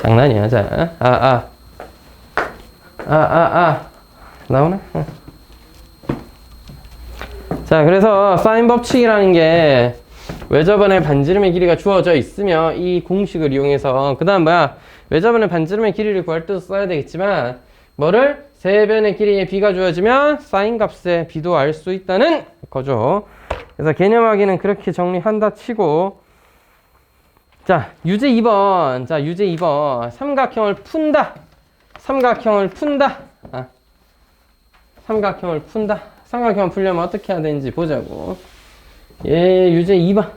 장난이야. 자, 나오나? 자, 그래서 사인 법칙이라는 게 외접원의 반지름의 길이가 주어져 있으며 이 공식을 이용해서 그 다음 뭐야? 외접원의 반지름의 길이를 구할 때도 써야 되겠지만 뭐를? 세변의 길이의 b가 주어지면 사인 값의 b도 알 수 있다는 거죠. 그래서 개념하기는 그렇게 정리한다 치고, 자, 유제 2번. 자, 유제 2번. 삼각형을 푼다. 삼각형을 푼다. 삼각형을 푼다. 삼각형을 풀려면 어떻게 해야 되는지 보자고. 예, 유제 2번.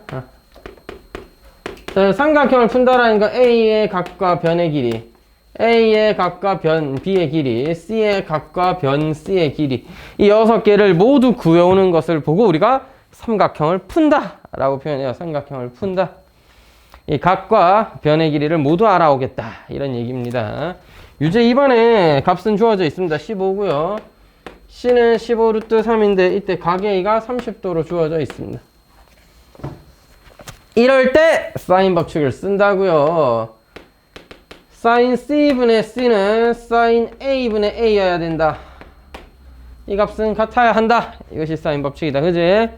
자, 삼각형을 푼다라는 건 A의 각과 변의 길이, A의 각과 변 B의 길이, C의 각과 변 C의 길이, 이 6개를 모두 구해오는 것을 보고 우리가 삼각형을 푼다 라고 표현해요. 삼각형을 푼다. 이 각과 변의 길이를 모두 알아오겠다 이런 얘기입니다. 유제 2번에 값은 주어져 있습니다. 15고요. C는 15 루트 3인데 이때 각 A가 30도로 주어져 있습니다. 이럴 때 사인 법칙을 쓴다고요. 사인 C분의 C는 사인 A분의 A여야 된다. 이 값은 같아야 한다. 이것이 사인 법칙이다. 그지?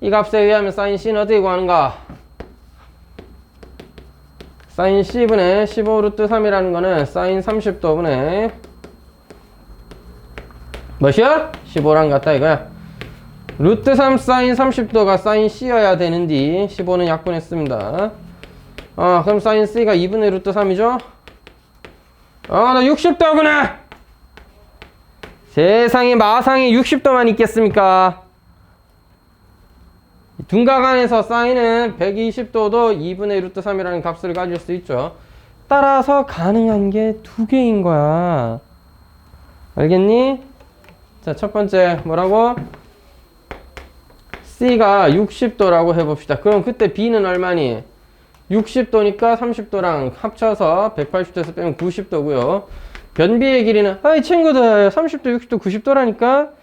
이 값에 의하면 사인 C는 어떻게 구하는가? 사인 C분의 15 루트 3이라는 거는 사인 30도분의 뭐시야? 15랑 같다 이거야. 루트 3 사인 30도가 사인 C여야 되는데 15는 약분했습니다. 그럼 사인 C가 2분의 루트 3이죠? 나 60도구나! 세상에 마상에 60도만 있겠습니까? 둔각안에서 사인은 120도도 2분의 루트 3이라는 값을 가질 수 있죠. 따라서 가능한 게 두 개인 거야. 알겠니? 자, 첫 번째 뭐라고? C가 60도라고 해봅시다. 그럼 그때 B는 얼마니? 60도니까 30도랑 합쳐서 180도에서 빼면 90도고요. 변비의 길이는 이 친구들 30도, 60도, 90도라니까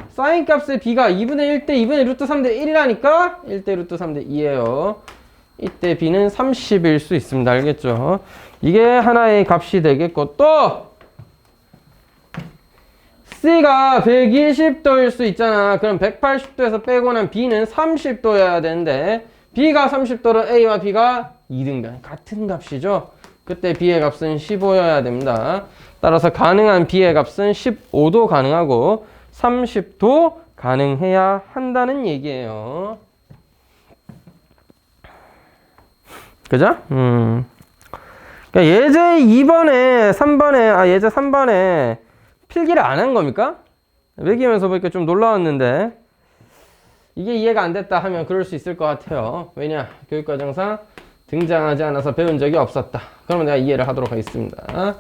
사인 값의 B가 2분의 1 대 2분의 루트 3 대 1이라니까 1 대 루트 3 대 2예요. 이때 B는 30일 수 있습니다. 알겠죠? 이게 하나의 값이 되겠고 또 C가 120도일 수 있잖아. 그럼 180도에서 빼고 난 B는 30도여야 되는데 B가 30도로 A와 B가 2등변 같은 값이죠. 그때 B의 값은 15여야 됩니다. 따라서 가능한 B의 값은 15도 가능하고 30도 가능해야 한다는 얘기예요. 그죠? 그러니까 예제 2번에 3번에 예제 3번에 필기를 안 한 겁니까? 매기면서 보니까 좀 놀라웠는데 이게 이해가 안 됐다 하면 그럴 수 있을 것 같아요. 왜냐? 교육과정상 등장하지 않아서 배운 적이 없었다. 그러면 내가 이해를 하도록 하겠습니다.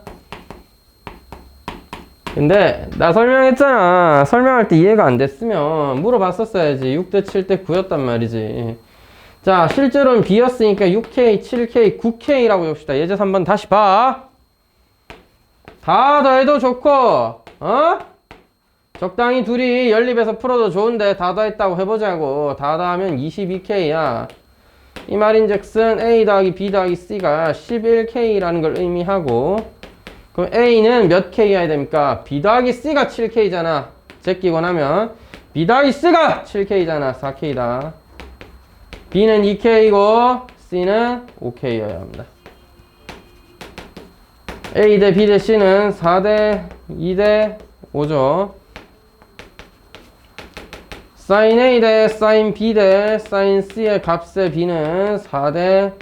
근데 나 설명했잖아. 설명할 때 이해가 안 됐으면 물어봤었어야지. 6대 7대 9였단 말이지. 자, 실제로는 B였으니까 6K, 7K, 9K라고 해봅시다. 예제 3번 다시 봐. 다 더해도 좋고 적당히 둘이 연립해서 풀어도 좋은데 다 더했다고 해보자고. 다 더하면 22K야. 이 말인즉슨 A 더하기 B 더하기 C가 11K라는 걸 의미하고, 그럼 A는 몇 K여야 됩니까? B 더하기 C가 7K잖아. 제끼고 나면 B 더하기 C가 7K잖아. 4K다. B는 2K고 C는 5K여야 합니다. A 대 B 대 C는 4대 2 대 5죠. sin A 대 sin B 대 sin C의 값의 B는 4대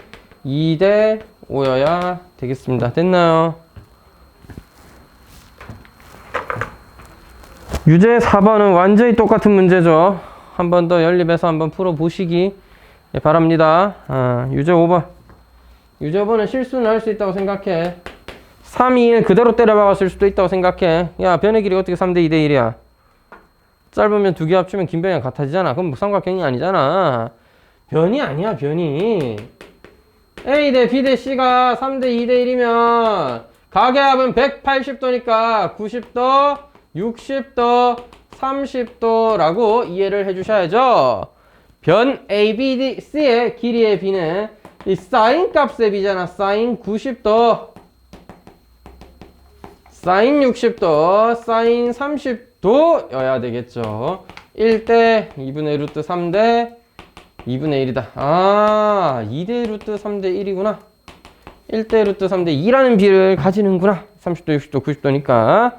2 대 5여야 되겠습니다. 됐나요? 유제 4번은 완전히 똑같은 문제죠. 한 번 더 연립해서 한번 풀어보시기 바랍니다. 유제 5번. 유제 5번은 실수는 할 수 있다고 생각해. 3, 2, 1 그대로 때려박았을 수도 있다고 생각해. 야, 변의 길이 어떻게 3대 2대 1이야? 짧으면 두 개 합치면 긴 변이랑 같아지잖아. 그럼 삼각형이 아니잖아. 변이 아니야, 변이. A 대 B 대 C가 3대 2대 1이면 각의 합은 180도니까 90도, 60도, 30도라고 이해를 해주셔야죠. 변 A, B, D, C의 길이의 B는 이 사인 값의 B잖아. 사인 90도. 사인 60도, 사인 30도여야 되겠죠. 1대 2분의 루트 3대 2분의 1이다. 아, 2대 루트 3대 1이구나. 1대 루트 3대 2라는 비를 가지는구나. 30도, 60도, 90도니까.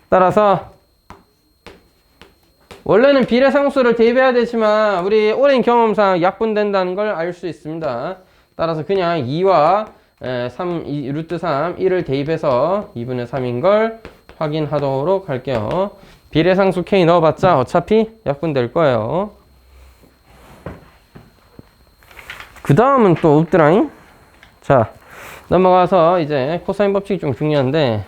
따라서 원래는 비례상수를 대입해야 되지만 우리 오랜 경험상 약분된다는 걸 알 수 있습니다. 따라서 그냥 2와 3, 루트 3, 1을 대입해서 2분의 3인 걸 확인하도록 할게요. 비례상수 K 넣어봤자 어차피 약분될 거예요. 그 다음은 또 없더라잉? 자, 넘어가서 이제 코사인 법칙이 좀 중요한데,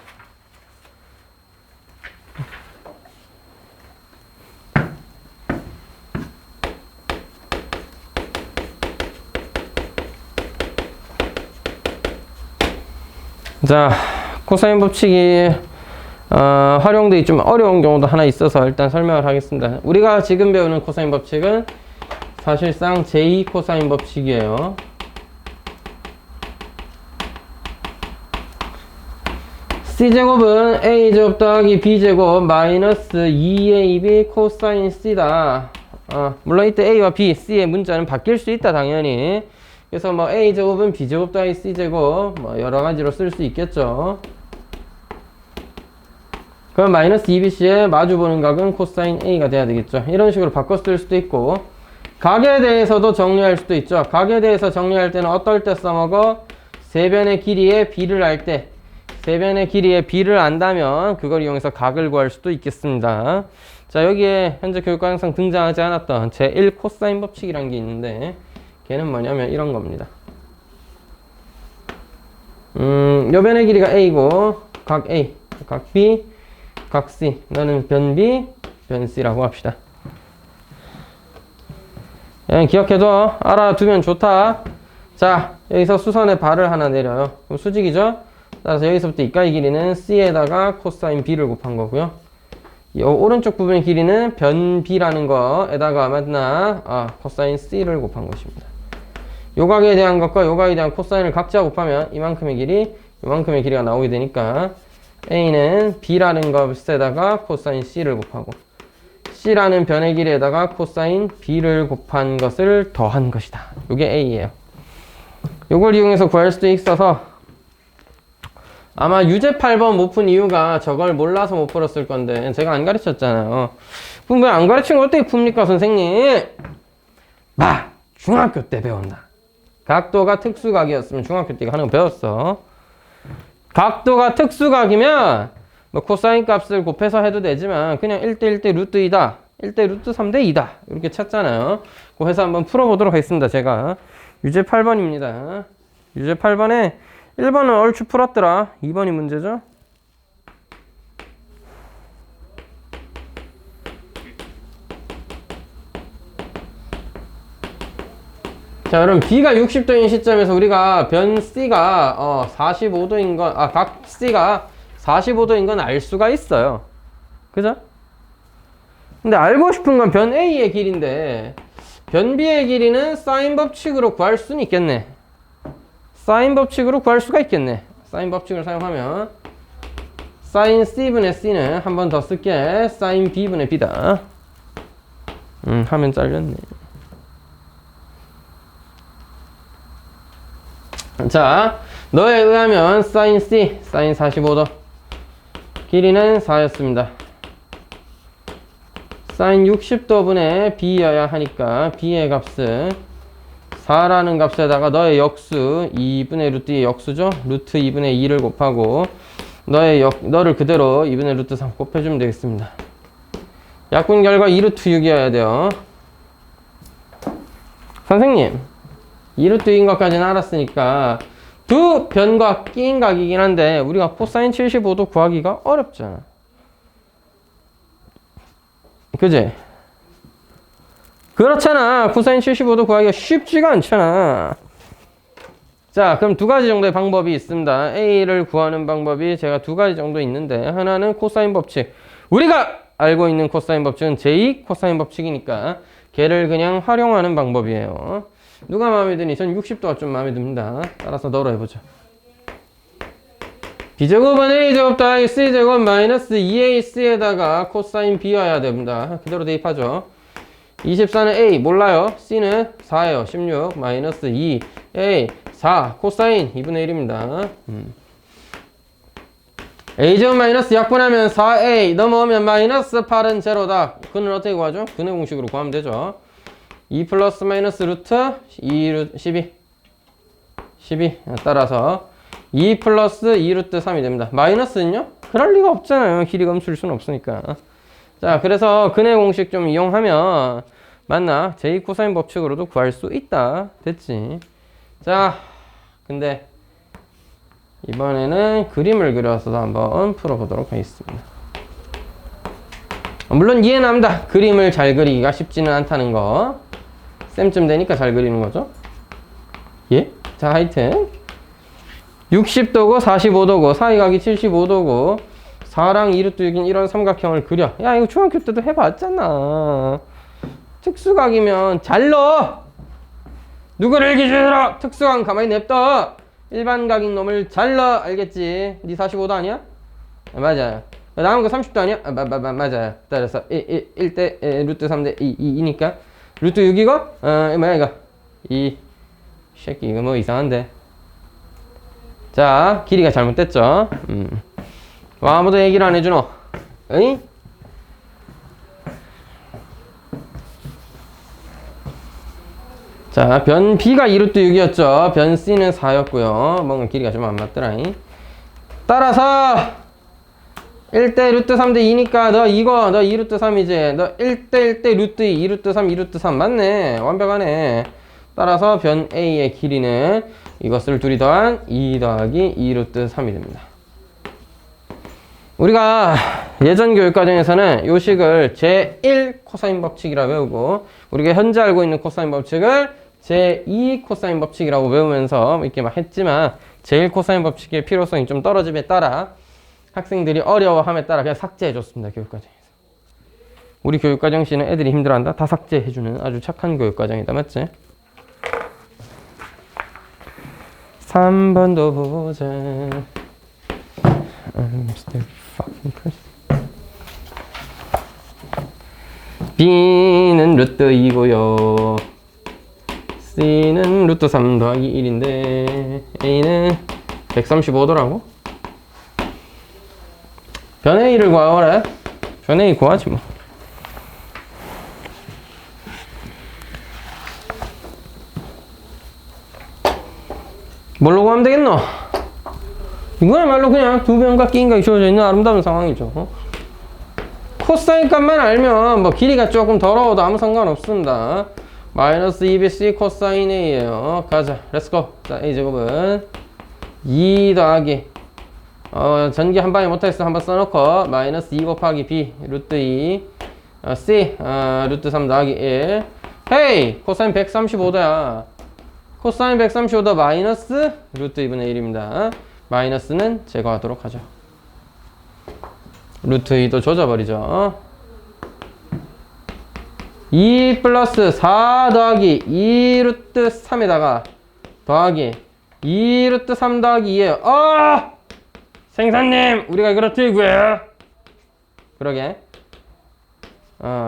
자, 코사인 법칙이 활용되기 좀 어려운 경우도 하나 있어서 일단 설명을 하겠습니다. 우리가 지금 배우는 코사인 법칙은 사실상 제2 코사인 법칙이에요. C제곱은 A제곱 더하기 B제곱 마이너스 2AB 코사인 C다. 물론 이때 A와 B, C의 문자는 바뀔 수 있다, 당연히. 그래서 뭐 A제곱은 B제곱 더하기 C제곱 뭐 여러 가지로 쓸 수 있겠죠. 그럼 마이너스 2BC의 마주보는 각은 코사인 A가 돼야 되겠죠. 이런 식으로 바꿔 쓸 수도 있고, 각에 대해서도 정리할 수도 있죠. 각에 대해서 정리할 때는 어떨 때 써먹어? 세변의 길이의 B를 알 때, 세변의 길이의 B를 안다면 그걸 이용해서 각을 구할 수도 있겠습니다. 자, 여기에 현재 교육과정상 등장하지 않았던 제1 코사인 법칙이라는 게 있는데, 걔는 뭐냐면 이런 겁니다. 요 변의 길이가 A고, 각 A, 각 B, 각 C. 너는 변 B, 변 C라고 합시다. 기억해둬. 알아두면 좋다. 자, 여기서 수선에 발을 하나 내려요. 그럼 수직이죠? 따라서 여기서부터 이까지 길이는 C에다가 코사인 B를 곱한 거고요. 이 오른쪽 부분의 길이는 변 B라는 거에다가 맞나? 코사인 C를 곱한 것입니다. 요 각에 대한 것과 요 각에 대한 코사인을 각자 곱하면 이만큼의 길이, 이만큼의 길이가 나오게 되니까 A는 B라는 것에다가 코사인 C를 곱하고 C라는 변의 길이에다가 코사인 B를 곱한 것을 더한 것이다. 요게 A예요. 요걸 이용해서 구할 수도 있어서 아마 유제 8번 못 푼 이유가 저걸 몰라서 못 풀었을 건데 제가 안 가르쳤잖아요. 그럼 왜 안 가르친 걸 어떻게 풉니까, 선생님? 중학교 때 배웠나? 각도가 특수각이었으면 중학교 때 하는 거 배웠어. 각도가 특수각이면 뭐 코사인 값을 곱해서 해도 되지만 그냥 1대 1대 루트 2다. 1대 루트 3대 2다. 이렇게 찾잖아요. 그 해서 한번 풀어보도록 하겠습니다. 제가 유제 8번입니다. 유제 8번에 1번은 얼추 풀었더라. 2번이 문제죠. 자, 그럼 B가 60도인 시점에서 우리가 변 C가 45도인 건, 각 C가 45도인 건 알 수가 있어요. 그죠? 근데 알고 싶은 건 변 A의 길인데 변 B의 길이는 사인 법칙으로 구할 수는 있겠네. 사인 법칙으로 구할 수가 있겠네. 사인 법칙을 사용하면 사인 C분의 C는 한 번 더 쓸게. 사인 B분의 B다. 화면 잘렸네. 자, 너에 의하면 사인 C, 사인 45도 길이는 4였습니다. 사인 60도분의 B여야 하니까 B의 값은 4라는 값에다가 너의 역수 2분의 루트 2의 역수죠? 루트 2분의 2를 곱하고 너를 그대로 2분의 루트 3 곱해주면 되겠습니다. 약분 결과 2루트 6이어야 돼요. 선생님, 2루트 6인 것까지는 알았으니까 두 변과 끼인 각이긴 한데 우리가 코사인 75도 구하기가 어렵잖아. 그지? 그렇잖아. 코사인 75도 구하기가 쉽지가 않잖아. 자, 그럼 두 가지 정도의 방법이 있습니다. A를 구하는 방법이 제가 두 가지 정도 있는데 하나는 코사인 법칙. 우리가 알고 있는 코사인 법칙은 제2 코사인 법칙이니까 걔를 그냥 활용하는 방법이에요. 누가 마음에 드니? 전 60도가 좀 마음에 듭니다. 따라서 너로 해보죠. B제곱은 A제곱 더하기 C제곱 마이너스 2AC에다가 코사인 B여야 됩니다. 그대로 대입하죠. 24는 A 몰라요. C는 4예요. 16 마이너스 2 A 4 코사인 2분의 1입니다. A제곱 마이너스 약분하면 4A 넘어오면 마이너스 8은 제로다. 그는 어떻게 구하죠? 근의 공식으로 구하면 되죠. 2 플러스 마이너스 루트 2 루트 12 따라서 2 플러스 2 루트 3이 됩니다. 마이너스는요? 그럴 리가 없잖아요. 길이가 음수일 수는 없으니까. 자, 그래서 근의 공식 좀 이용하면 맞나? 제2 코사인 법칙으로도 구할 수 있다. 됐지? 자, 근데 이번에는 그림을 그려서 한번 풀어보도록 하겠습니다. 물론 이해는 합니다. 그림을 잘 그리기가 쉽지는 않다는 거. 쌤쯤 되니까 잘 그리는 거죠. 예? 자, 하여튼 60도고 45도고 사이각이 75도고 4랑 2루트 6인 이런 삼각형을 그려. 야, 이거 중학교 때도 해봤잖아. 특수각이면 잘 넣어. 누구를 기준으로 특수각 가만히 냅둬. 일반각인 놈을 잘 넣어. 알겠지? 니 45도 아니야? 맞아요. 남은 거 30도 아니야? 맞아요. 따라서 1대 루트 3대 2니까 루트 6이고 뭐야 이거 이 새끼 이거 뭐 이상한데. 자, 길이가 잘못됐죠. 아무도 얘기를 안 해주노. 에이? 자, 변 B가 2루트 6이었죠. 변 C는 4였고요. 뭔가 길이가 좀 안 맞더라. 따라서 1대 루트 3대 2니까 너 2루트 3이지. 너 1대 1대 루트 2, 2루트 3, 2루트 3 맞네. 완벽하네. 따라서 변 A의 길이는 이것을 둘이 더한 2 더하기 2루트 3이 됩니다. 우리가 예전 교육과정에서는 요 식을 제1 코사인 법칙이라 외우고 우리가 현재 알고 있는 코사인 법칙을 제2 코사인 법칙이라고 외우면서 이렇게 막 했지만 제1 코사인 법칙의 필요성이 좀 떨어짐에 따라 학생들이 어려워함에 따라 그냥 삭제해 줬습니다. 교육과정에서. 우리 교육과정 씨는 애들이 힘들어한다? 다 삭제해 주는 아주 착한 교육과정이다. 맞지? 3번도 보자. I'm still fucking crazy. B는 루트 2고요. C는 루트 3 더하기 1인데 A는 135도라고? 변 A를 구하래. 변 A 구하지 뭐. 뭘로 구하면 되겠노? 이거야말로 그냥 두 변과 끼인각이 주어져 있는 아름다운 상황이죠. 코사인 값만 알면 뭐 길이가 조금 더러워도 아무 상관없습니다. 마이너스 2bc 코사인 A예요. 가자. 렛츠고. 자, A제곱은 2 더하기 전기 한 방에 못하겠어. 한번 써놓고 마이너스 2 곱하기 B 루트 2 C 루트 3 더하기 1. 헤이! 코사인 135도야. 코사인 135도 마이너스 루트 2분의 1입니다. 마이너스는 제거하도록 하죠. 루트 2도 조져버리죠. 2 플러스 4 더하기 2 루트 3에다가 더하기 2 루트 3 더하기 2에요. 생산님! 우리가 이걸 어떻게 구해요? 그러게.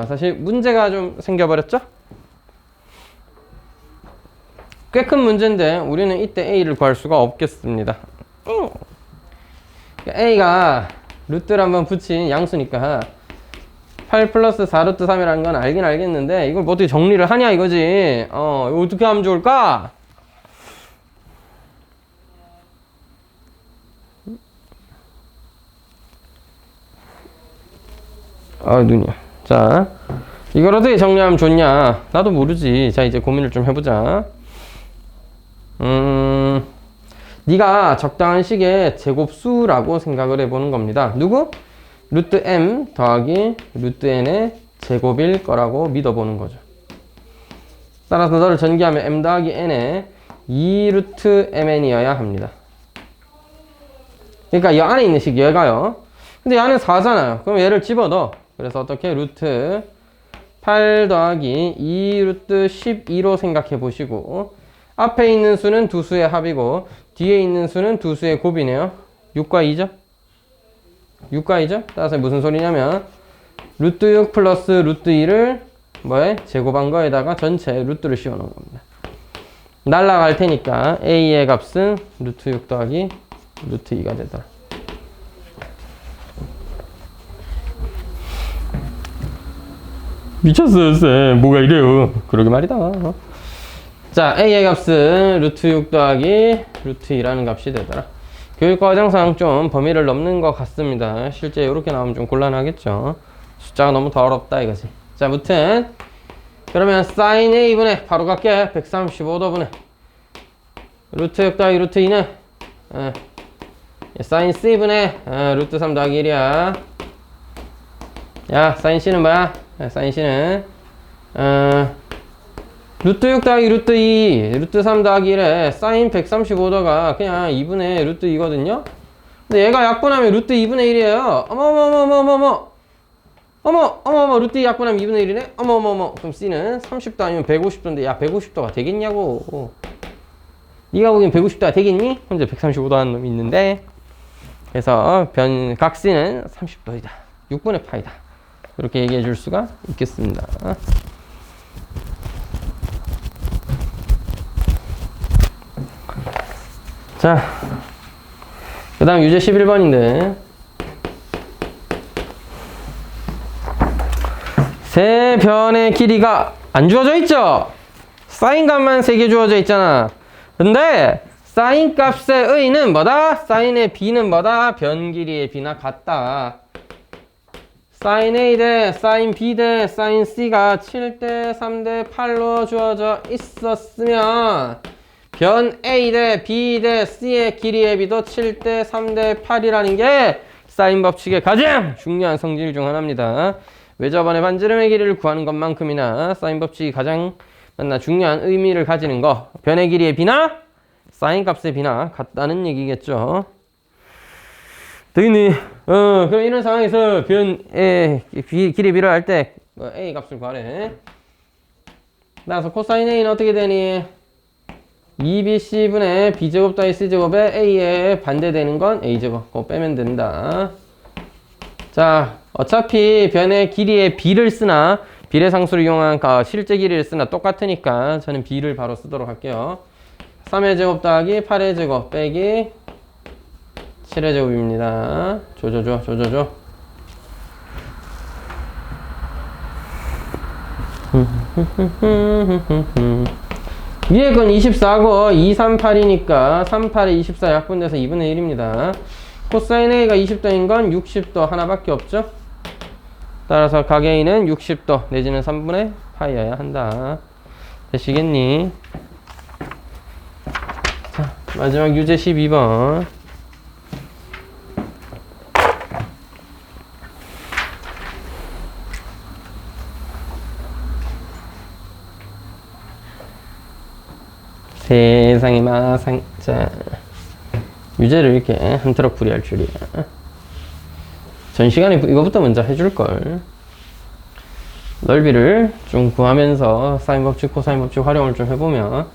사실 문제가 좀 생겨버렸죠? 꽤 큰 문제인데 우리는 이때 A를 구할 수가 없겠습니다. A가 루트를 한번 붙인 양수니까 8 플러스 4 루트 3이라는 건 알긴 알겠는데 이걸 뭐 어떻게 정리를 하냐 이거지. 이거 어떻게 하면 좋을까? 눈이야. 자, 이걸 어떻게 정리하면 좋냐? 나도 모르지. 자, 이제 고민을 좀 해보자. 네가 적당한 식의 제곱수라고 생각을 해보는 겁니다. 누구? 루트 m 더하기 루트 n의 제곱일 거라고 믿어보는 거죠. 따라서 너를 전기하면 m 더하기 n의 2 루트 mn이어야 합니다. 그러니까 이 안에 있는 식 얘가요. 근데 얘는 4잖아요. 그럼 얘를 집어넣어. 그래서 어떻게? 루트 8 더하기 2 루트 12로 생각해 보시고 앞에 있는 수는 두 수의 합이고 뒤에 있는 수는 두 수의 곱이네요. 6과 2죠? 6과 2죠? 따라서 무슨 소리냐면 루트 6 플러스 루트 2를 뭐에? 제곱한 거에다가 전체 루트를 씌워놓은 겁니다. 날라갈 테니까 a의 값은 루트 6 더하기 루트 2가 되더라. 미쳤어요, 쌤. 뭐가 이래요. 그러게 말이다. 자, a의 값은 루트 6 더하기 루트 2라는 값이 되더라. 교육과정상 좀 범위를 넘는 것 같습니다. 실제 이렇게 나오면 좀 곤란하겠죠. 숫자가 너무 더 어렵다 이거지. 자, 무튼 그러면 sin a분의 바로 갈게. 135도분의 루트 6 더하기 루트 2는 sin c분의 루트 3 더하기 1이야. 야, sin c는 뭐야? sin c는 루트 6 더하기 루트 2 루트 3 더하기 1에 sin 135도가 그냥 2분의 루트 2거든요. 근데 얘가 약분하면 루트 2분의 1이에요. 어머 루트 2 약분하면 2분의 1이네. 어머 그럼 c는 30도 아니면 150도인데 야 150도가 되겠냐고. 네가 보기엔 150도가 되겠니? 현재 135도 하는 놈이 있는데, 그래서 각 c는 30도이다 6분의 파이다 이렇게 얘기해 줄 수가 있겠습니다. 자, 그 다음 유제 11번인데 세 변의 길이가 안 주어져 있죠? 사인 값만 3개 주어져 있잖아. 근데 사인 값의 의는 뭐다? 사인의 b는 뭐다? 변 길이의 b나 같다. 사인 a 대 사인 b 대 사인 c가 7대 3대 8로 주어져 있었으면 변 a 대 b 대 c의 길이의 b도 7대 3대 8이라는 게 사인 법칙의 가장 중요한 성질 중 하나입니다. 왜 저번에 반지름의 길이를 구하는 것만큼이나 사인 법칙이 가장 중요한 의미를 가지는 거, 변의 길이의 b나 사인 값의 b나 같다는 얘기겠죠. 되겠니? 그럼 이런 상황에서 변의 길이 b를 할 때 a 값을 구하래. 따라서 코사인 a는 어떻게 되니? 2bc분의 b제곱 더하기 c제곱에 a에 반대되는 건 a제곱. 그거 빼면 된다. 자, 어차피 변의 길이의 b를 쓰나 비례상수를 이용한 실제 길이를 쓰나 똑같으니까 저는 b를 바로 쓰도록 할게요. 3의 제곱 더하기 8의 제곱 빼기 7의 제곱입니다. 조져줘. 위에 건 24고 2, 3, 8이니까 3, 8에 24 약분돼서 2분의 1입니다. 코사인 A가 20도인 건 60도 하나밖에 없죠. 따라서 각 A는 60도 내지는 3분의 파이여야 한다. 되시겠니? 자, 마지막 유제 12번. 세상에 마상. 자, 유제를 이렇게 한 트럭 풀이할 줄이야. 전 시간에 이거부터 먼저 해줄걸. 넓이를 좀 구하면서 사인 법칙, 코사인 법칙 활용을 좀 해보면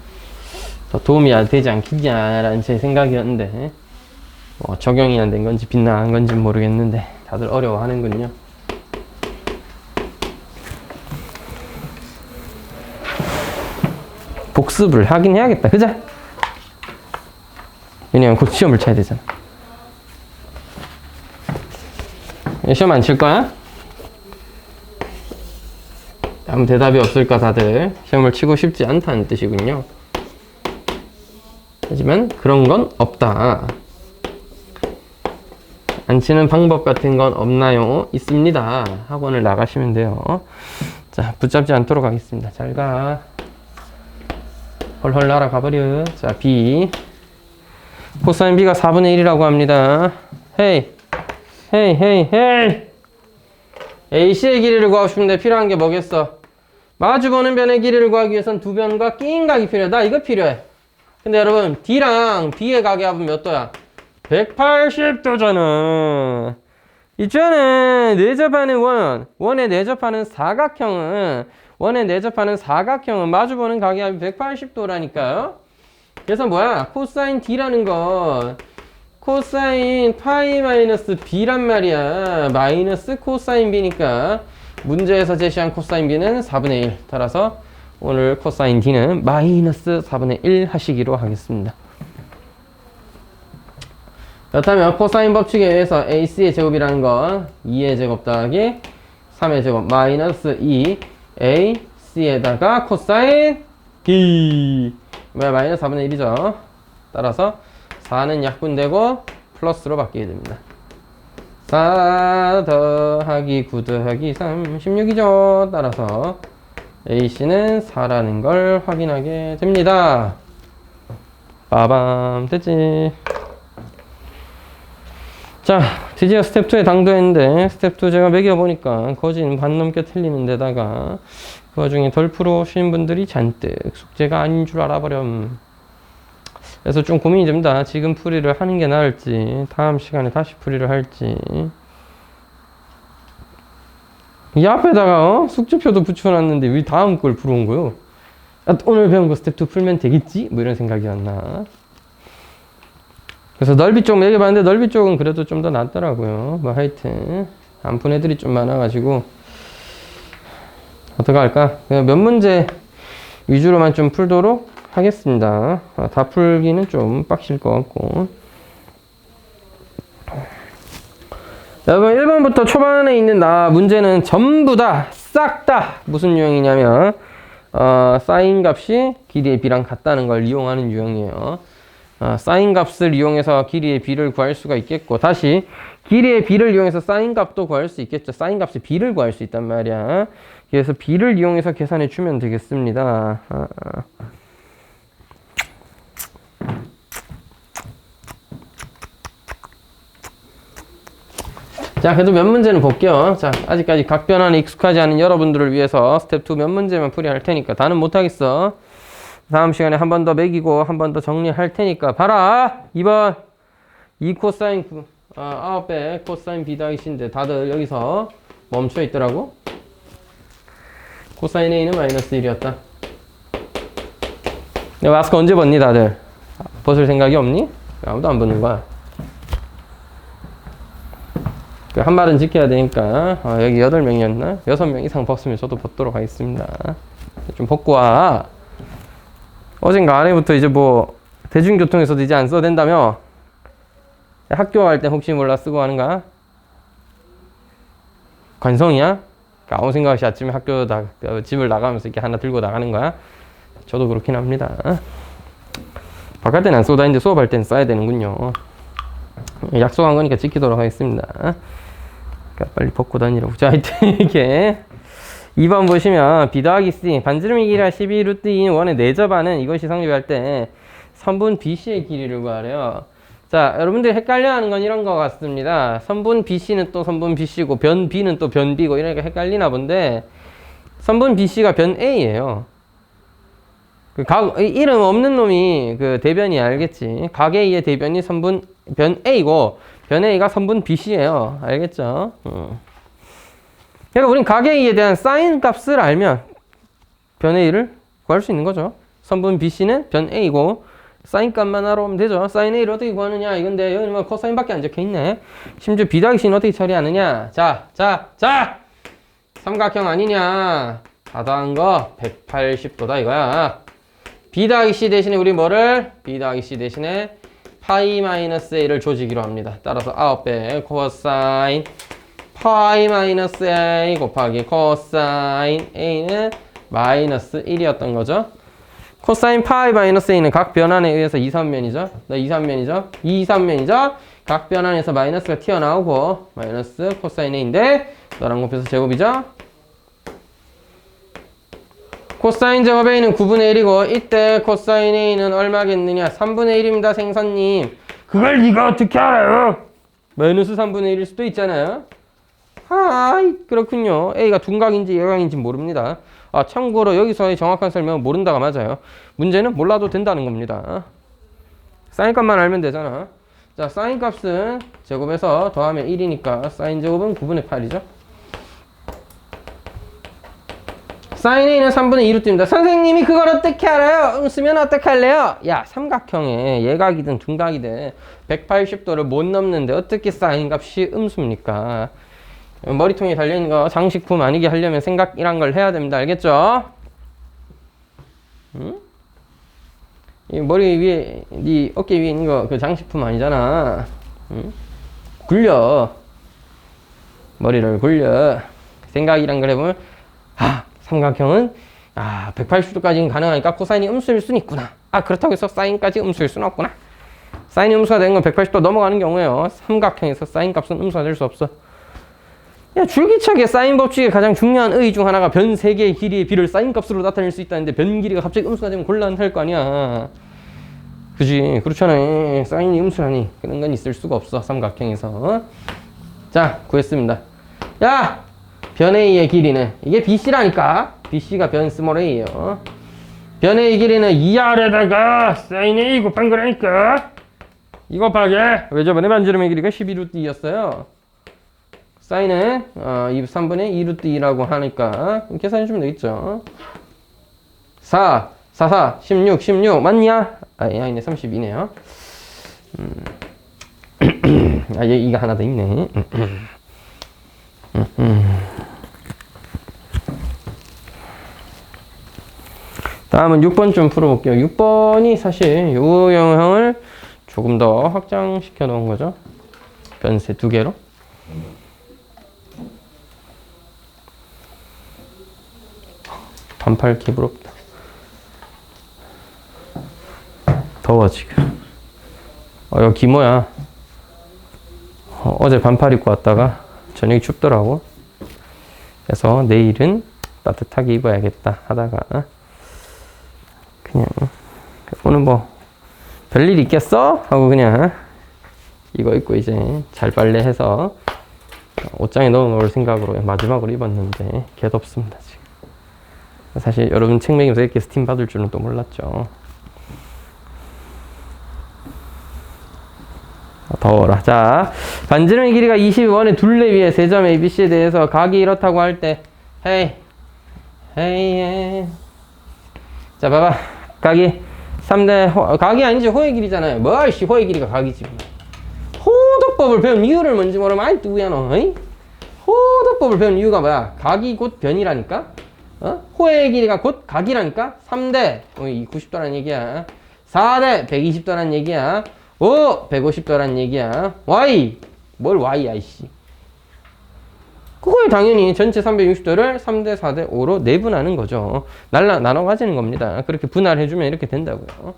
더 도움이 되지 않겠냐라는 제 생각이었는데, 뭐 적용이 안 된 건지 빗나간 건지 모르겠는데 다들 어려워하는군요. 복습을 하긴 해야겠다. 그자? 왜냐면 곧 시험을 쳐야 되잖아. 시험 안 칠 거야? 아무 대답이 없을까 다들. 시험을 치고 싶지 않다는 뜻이군요. 하지만 그런 건 없다. 안 치는 방법 같은 건 없나요? 있습니다. 학원을 나가시면 돼요. 자, 붙잡지 않도록 하겠습니다. 잘 가. 헐헐 날아가버려. 자, B. 코사인 B가 4분의 1이라고 합니다. 헤이. AC의 길이를 구하고 싶은데 필요한 게 뭐겠어? 마주보는 변의 길이를 구하기 위해선 두 변과 끼인 각이 필요하다. 이거 필요해. 근데 여러분, D랑 B의 각의 합은 몇 도야? 180도잖아. 있잖아. 내접하는 원에 내접하는 사각형은 마주보는 각의 합이 180도라니까요. 그래서 뭐야? 코사인 D라는 건 코사인 파이 마이너스 b란 말이야. 마이너스 코사인 b니까 문제에서 제시한 코사인 b는 4분의 1. 따라서 오늘 코사인 d는 마이너스 4분의 1 하시기로 하겠습니다. 그렇다면 코사인 법칙에 의해서 AC의 제곱이라는 건 2의 제곱 더하기 3의 제곱 마이너스 2 AC에다가 코사인 D 마이너스 4분의 1이죠. 따라서 4는 약분되고 플러스로 바뀌게 됩니다. 4 더하기 9 더하기 3 16이죠. 따라서 AC는 4라는 걸 확인하게 됩니다. 빠밤 됐지. 자, 드디어 스텝 2에 당도했는데 스텝 2 제가 매겨보니까 거진 반 넘게 틀리는 데다가 그 와중에 덜 풀어오신 분들이 잔뜩 숙제가 아닌 줄 알아버렴. 그래서 좀 고민이 됩니다. 지금 풀이를 하는 게 나을지 다음 시간에 다시 풀이를 할지. 이 앞에다가 숙제표도 붙여놨는데 왜 다음 걸 풀어온 거요? 오늘 배운 거 스텝 2 풀면 되겠지? 뭐 이런 생각이었나? 그래서 넓이 쪽 매겨봤는데 넓이 쪽은 그래도 좀 더 낫더라고요. 뭐 하여튼 안 푼 애들이 좀 많아가지고 어떡할까? 그냥 몇 문제 위주로만 좀 풀도록 하겠습니다. 다 풀기는 좀 빡실 것 같고. 여러분 1번부터 초반에 있는 문제는 전부 다 싹 다 무슨 유형이냐면 사인 값이 길이의 b랑 같다는 걸 이용하는 유형이에요. 사인 값을 이용해서 길이의 b를 구할 수가 있겠고, 다시 길이의 b를 이용해서 사인 값도 구할 수 있겠죠. 사인 값의 b를 구할 수 있단 말이야. 그래서 b를 이용해서 계산해 주면 되겠습니다. 자, 그래도 몇 문제는 볼게요. 자, 아직까지 각 변환에 익숙하지 않은 여러분들을 위해서 스텝 2 몇 문제만 풀이할 테니까 다는 못하겠어. 다음 시간에 한 번 더 매기고 한 번 더 정리할 테니까 봐라. 2번 2 코사인 9배 코사인 b 더하기 c인데 다들 여기서 멈춰 있더라고. 코사인 a는 마이너스 1이었다. 내가 마스크 언제 벗니 다들? 벗을 생각이 없니? 아무도 안 벗는 거야. 한 말은 지켜야 되니까. 여기 8명이었나? 6명 이상 벗으면 저도 벗도록 하겠습니다. 좀 벗고 와. 어젠가 안에부터 이제 뭐 대중교통에서도 이제 안 써도 된다며? 학교 갈 때 혹시 몰라 쓰고 하는가? 관성이야? 아무 생각 없이 아침에 집을 나가면서 이렇게 하나 들고 나가는 거야? 저도 그렇긴 합니다. 바깥 때는 안 쓰고 다니는데 수업할 때는 써야 되는군요. 약속한 거니까 지키도록 하겠습니다. 그러니까 빨리 벗고 다니라고. 자, 하여튼 이렇게 2번 보시면 b 더하기 c 반지름의 길이가 12 루트 2인 원의 내접하는 이것이 성립할 때 선분 BC의 길이를 구하래요. 자, 여러분들이 헷갈려하는 건 이런 것 같습니다. 선분 BC는 또 선분 BC고 변 B는 또 변 B고 이러니까 헷갈리나 본데, 선분 BC가 변 A예요. 이름 없는 놈이 그 대변이 알겠지. 각 A의 대변이 선분 변 A고 변 A가 선분 BC예요. 알겠죠? 그러니까 우린 각 A에 대한 사인 값을 알면 변 A를 구할 수 있는 거죠. 선분 BC는 변 A고 사인 값만 알아오면 되죠. 사인 A를 어떻게 구하느냐 이건데 여기 뭐 코사인밖에 안 적혀있네. 심지어 B 더하기 C는 어떻게 처리하느냐. 자 삼각형 아니냐. 다 더한 거 180도다 이거야. B 더하기 C 대신에 우리 뭐를? B 더하기 C 대신에 파이 마이너스 A를 조지기로 합니다. 따라서 9배 코사인 파이 마이너스 A 곱하기 코사인 A는 마이너스 1이었던 거죠. 코사인 파이 마이너스 A는 각 변환에 의해서 2,3면이죠. 2,3면이죠. 각 변환에서 마이너스가 튀어나오고 마이너스 코사인 A인데 너랑 곱해서 제곱이죠. 코사인 제곱 A는 9분의 1이고 이때 코사인 A는 얼마겠느냐? 3분의 1입니다. 생선님. 그걸 네가 어떻게 알아요? 마이너스 3분의 1일 수도 있잖아요. 그렇군요. A가 둔각인지 예각인지 모릅니다. 참고로 여기서의 정확한 설명은 모른다가 맞아요. 문제는 몰라도 된다는 겁니다. 사인 값만 알면 되잖아. 자, 사인 값은 제곱해서 더하면 1이니까 사인 제곱은 9분의 8이죠. 사인 A는 3분의 2루트입니다. 선생님이 그걸 어떻게 알아요? 쓰면 어떻게 할래요? 야, 삼각형에 예각이든 둔각이든 180도를 못 넘는데 어떻게 사인 값이 음수입니까? 머리통에 달려있는 거 장식품 아니게 하려면 생각이란 걸 해야 됩니다. 알겠죠? 응? 이 머리 위에, 네 어깨 위에 있는 거 그 장식품 아니잖아. 응? 굴려. 머리를 굴려. 생각이란 걸 해보면, 아, 삼각형은 180도까지는 가능하니까 코사인이 음수일 수는 있구나. 그렇다고 해서 사인까지 음수일 수는 없구나. 사인이 음수가 되는 건 180도 넘어가는 경우에요. 삼각형에서 사인 값은 음수가 될 수 없어. 야, 줄기차게 사인 법칙의 가장 중요한 의 중 하나가 변 3개의 길이의 비를 사인 값으로 나타낼 수 있다는데 변 길이가 갑자기 음수가 되면 곤란할 거 아니야. 그지? 그렇잖아. 사인이 음수라니 그런 건 있을 수가 없어. 삼각형에서. 자, 구했습니다. 야! 변 A의 길이는 이게 BC라니까. BC가 변 스몰 A예요. 변 A의 길이는 2R에다가 사인 A 곱한 거라니까. 이거 곱하게 왜 저번에 반지름의 길이가 12루트 2였어요. 사인은 3분의 2루트 2라고 하니까 계산해주면 되겠죠. 4, 4, 4, 16, 16 맞냐? 아니네 32네요. 이거 하나 더 있네. 다음은 6번 좀 풀어볼게요. 6번이 사실 요 영형을 조금 더 확장시켜 놓은 거죠. 변세 2개로. 반팔 기부럽다. 더워 지금. 여기 기모야. 어제 반팔 입고 왔다가 저녁이 춥더라고. 그래서 내일은 따뜻하게 입어야겠다 하다가 그냥 오늘 뭐 별일 있겠어? 하고 그냥 이거 입고 이제 잘 빨래해서 옷장에 넣어놓을 생각으로 마지막으로 입었는데 개덥습니다 지금. 사실 여러분 책 먹이면서 이렇게 스팀 받을 줄은 또 몰랐죠. 더워라. 자, 반지름의 길이가 22원의 둘레 위에 세 점 ABC에 대해서 각이 이렇다고 할 때 헤이 자 봐봐. 각이 3대 각이 아니지 호의 길이잖아요. 뭐이씨 호의 길이가 각이지. 호도법을 배운 이유를 뭔지 모르면 아이 누구야 너. 호도법을 배운 이유가 뭐야? 각이 곧 변이라니까. 호의 길이가 곧 각이라니까. 3대 90도라는 얘기야. 4대 120도라는 얘기야. 5 150도라는 얘기야. Y 뭘 Y야 이씨. 그거에 당연히 전체 360도를 3대 4대 5로 내분하는 거죠. 나눠 가지는 겁니다. 그렇게 분할해주면 이렇게 된다고요.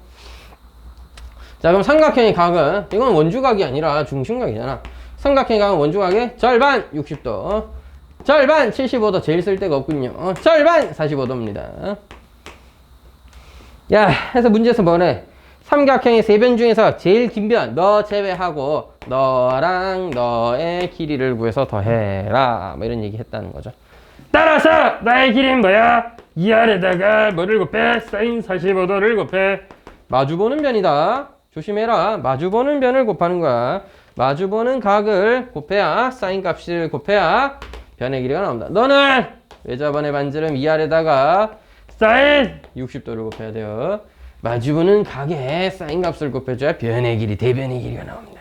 자, 그럼 삼각형의 각은 이건 원주각이 아니라 중심각이잖아. 삼각형의 각은 원주각의 절반 60도, 절반 75도. 제일 쓸 데가 없군요. 절반 45도입니다. 야, 해서 문제에서 뭐래? 삼각형의 세 변 중에서 제일 긴 변 너 제외하고 너랑 너의 길이를 구해서 더해라. 뭐 이런 얘기 했다는 거죠. 따라서 나의 길이는 뭐야? 2R에다가 뭐를 곱해? 사인 45도를 곱해. 마주보는 변이다. 조심해라. 마주보는 변을 곱하는 거야. 마주보는 각을 곱해야 사인 값을 곱해야 변의 길이가 나옵니다. 너는 왜 저번에 반지름 2R에다가 사인 60도를 곱해야 돼요. 마주보는 각에 사인 값을 곱해줘야 변의 길이, 대변의 길이가 나옵니다.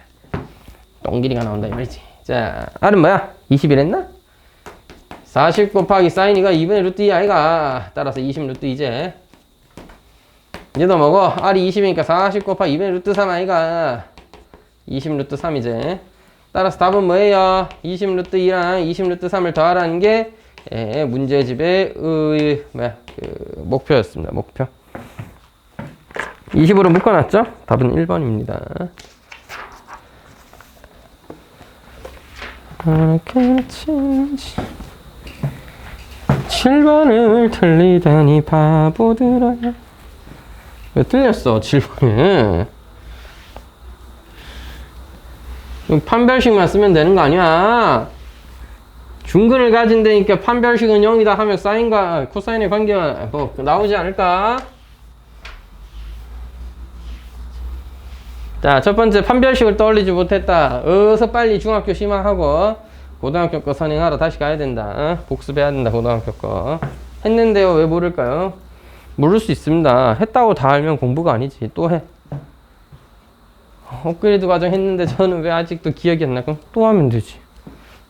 똥 길이가 나온다 이 말이지. 자, R은 뭐야? 20이랬나? 40 곱하기 사인이가 2분의 루트 2 아이가. 따라서 20 루트 2제. 이제 너 먹어. R이 20이니까 40 곱하기 2분의 루트 3 아이가. 20 루트 3이제. 따라서 답은 뭐예요? 20 루트 2랑 20 루트 3을 더하라는 게 문제집의 목표였습니다. 목표. 20으로 묶어놨죠? 답은 1번입니다. 7번을 틀리다니 바보들아. 왜 틀렸어 7번에? 판별식만 쓰면 되는 거 아니야? 중근을 가진다니까 판별식은 0이다 하면 사인과 코사인의 관계가 뭐 나오지 않을까? 자, 첫 번째 판별식을 떠올리지 못했다. 어서 빨리 중학교 심화하고 고등학교 거 선행하러 다시 가야 된다. 복습해야 된다 고등학교 거. 했는데요. 왜 모를까요? 모를 수 있습니다. 했다고 다 알면 공부가 아니지. 또 해. 업그레이드 과정 했는데 저는 왜 아직도 기억이 안 나? 그럼 또 하면 되지.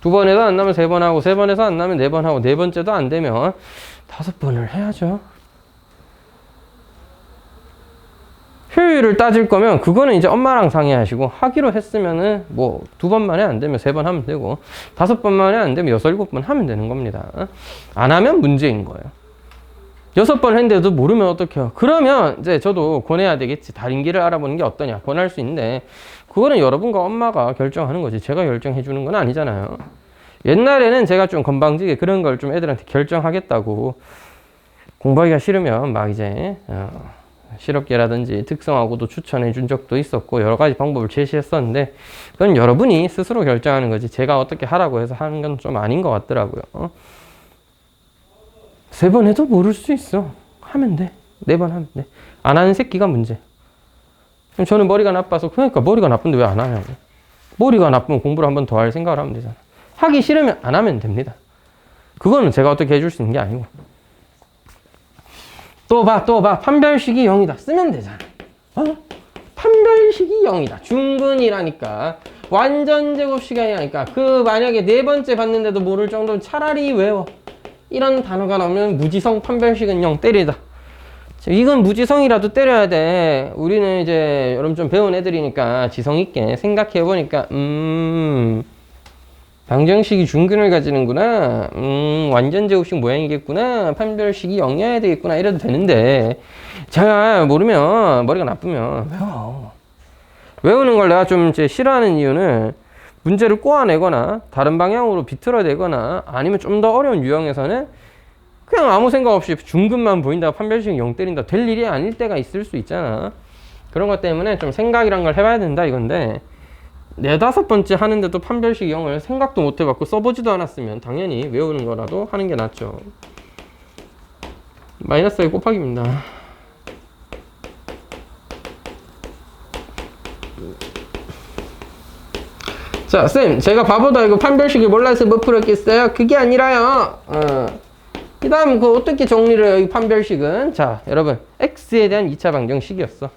2번에서 안 나면 3번 하고, 3번에서 안 나면 4번 하고, 4번째도 안 되면 5번을 해야죠. 효율을 따질 거면 그거는 이제 엄마랑 상의하시고, 하기로 했으면은 뭐 2번 만에 안 되면 3번 하면 되고, 5번 만에 안 되면 6, 7번 하면 되는 겁니다. 안 하면 문제인 거예요. 6번 했는데도 모르면 어떡해요? 그러면 이제 저도 권해야 되겠지. 다른 길을 알아보는 게 어떠냐. 권할 수 있는데, 그거는 여러분과 엄마가 결정하는 거지. 제가 결정해 주는 건 아니잖아요. 옛날에는 제가 좀 건방지게 그런 걸 좀 애들한테 결정하겠다고, 공부하기가 싫으면 막 이제 실업계라든지 특성하고도 추천해 준 적도 있었고, 여러 가지 방법을 제시했었는데, 그건 여러분이 스스로 결정하는 거지. 제가 어떻게 하라고 해서 하는 건 좀 아닌 것 같더라고요. 3번 해도 모를 수 있어. 하면 돼. 4번 하면 돼. 안 하는 새끼가 문제. 저는 머리가 나빠서, 그러니까 머리가 나쁜데 왜 안 하냐고. 머리가 나쁘면 공부를 한 번 더 할 생각을 하면 되잖아. 하기 싫으면 안 하면 됩니다. 그거는 제가 어떻게 해줄 수 있는 게 아니고. 또 봐. 판별식이 0이다. 쓰면 되잖아. 판별식이 0이다. 중근이라니까. 완전 제곱 시간이라니까. 그 만약에 4번째 봤는데도 모를 정도면 차라리 외워. 이런 단어가 나오면 무지성 판별식은 0 때리다. 이건 무지성이라도 때려야 돼. 우리는 이제 여러분 좀 배운 애들이니까 지성 있게 생각해 보니까 방정식이 중근을 가지는구나. 완전 제곱식 모양이겠구나. 판별식이 0이어야 되겠구나. 이래도 되는데, 제가 모르면 머리가 나쁘면 외워. 외우는 걸 내가 좀 이제 싫어하는 이유는, 문제를 꼬아내거나 다른 방향으로 비틀어내거나 아니면 좀 더 어려운 유형에서는 그냥 아무 생각 없이 중근만 보인다고 판별식 0 때린다. 될 일이 아닐 때가 있을 수 있잖아. 그런 것 때문에 좀 생각이란 걸 해봐야 된다 이건데, 4-5번째 하는데도 판별식 0을 생각도 못 해봤고 써보지도 않았으면 당연히 외우는 거라도 하는 게 낫죠. 마이너스의 곱하기입니다. 자, 쌤, 제가 바보다 이거 판별식을 몰라서 못 풀었겠어요? 그게 아니라요. 그 다음 그 어떻게 정리를 해요, 이 판별식은? 자, 여러분, x에 대한 2차 방정식이었어.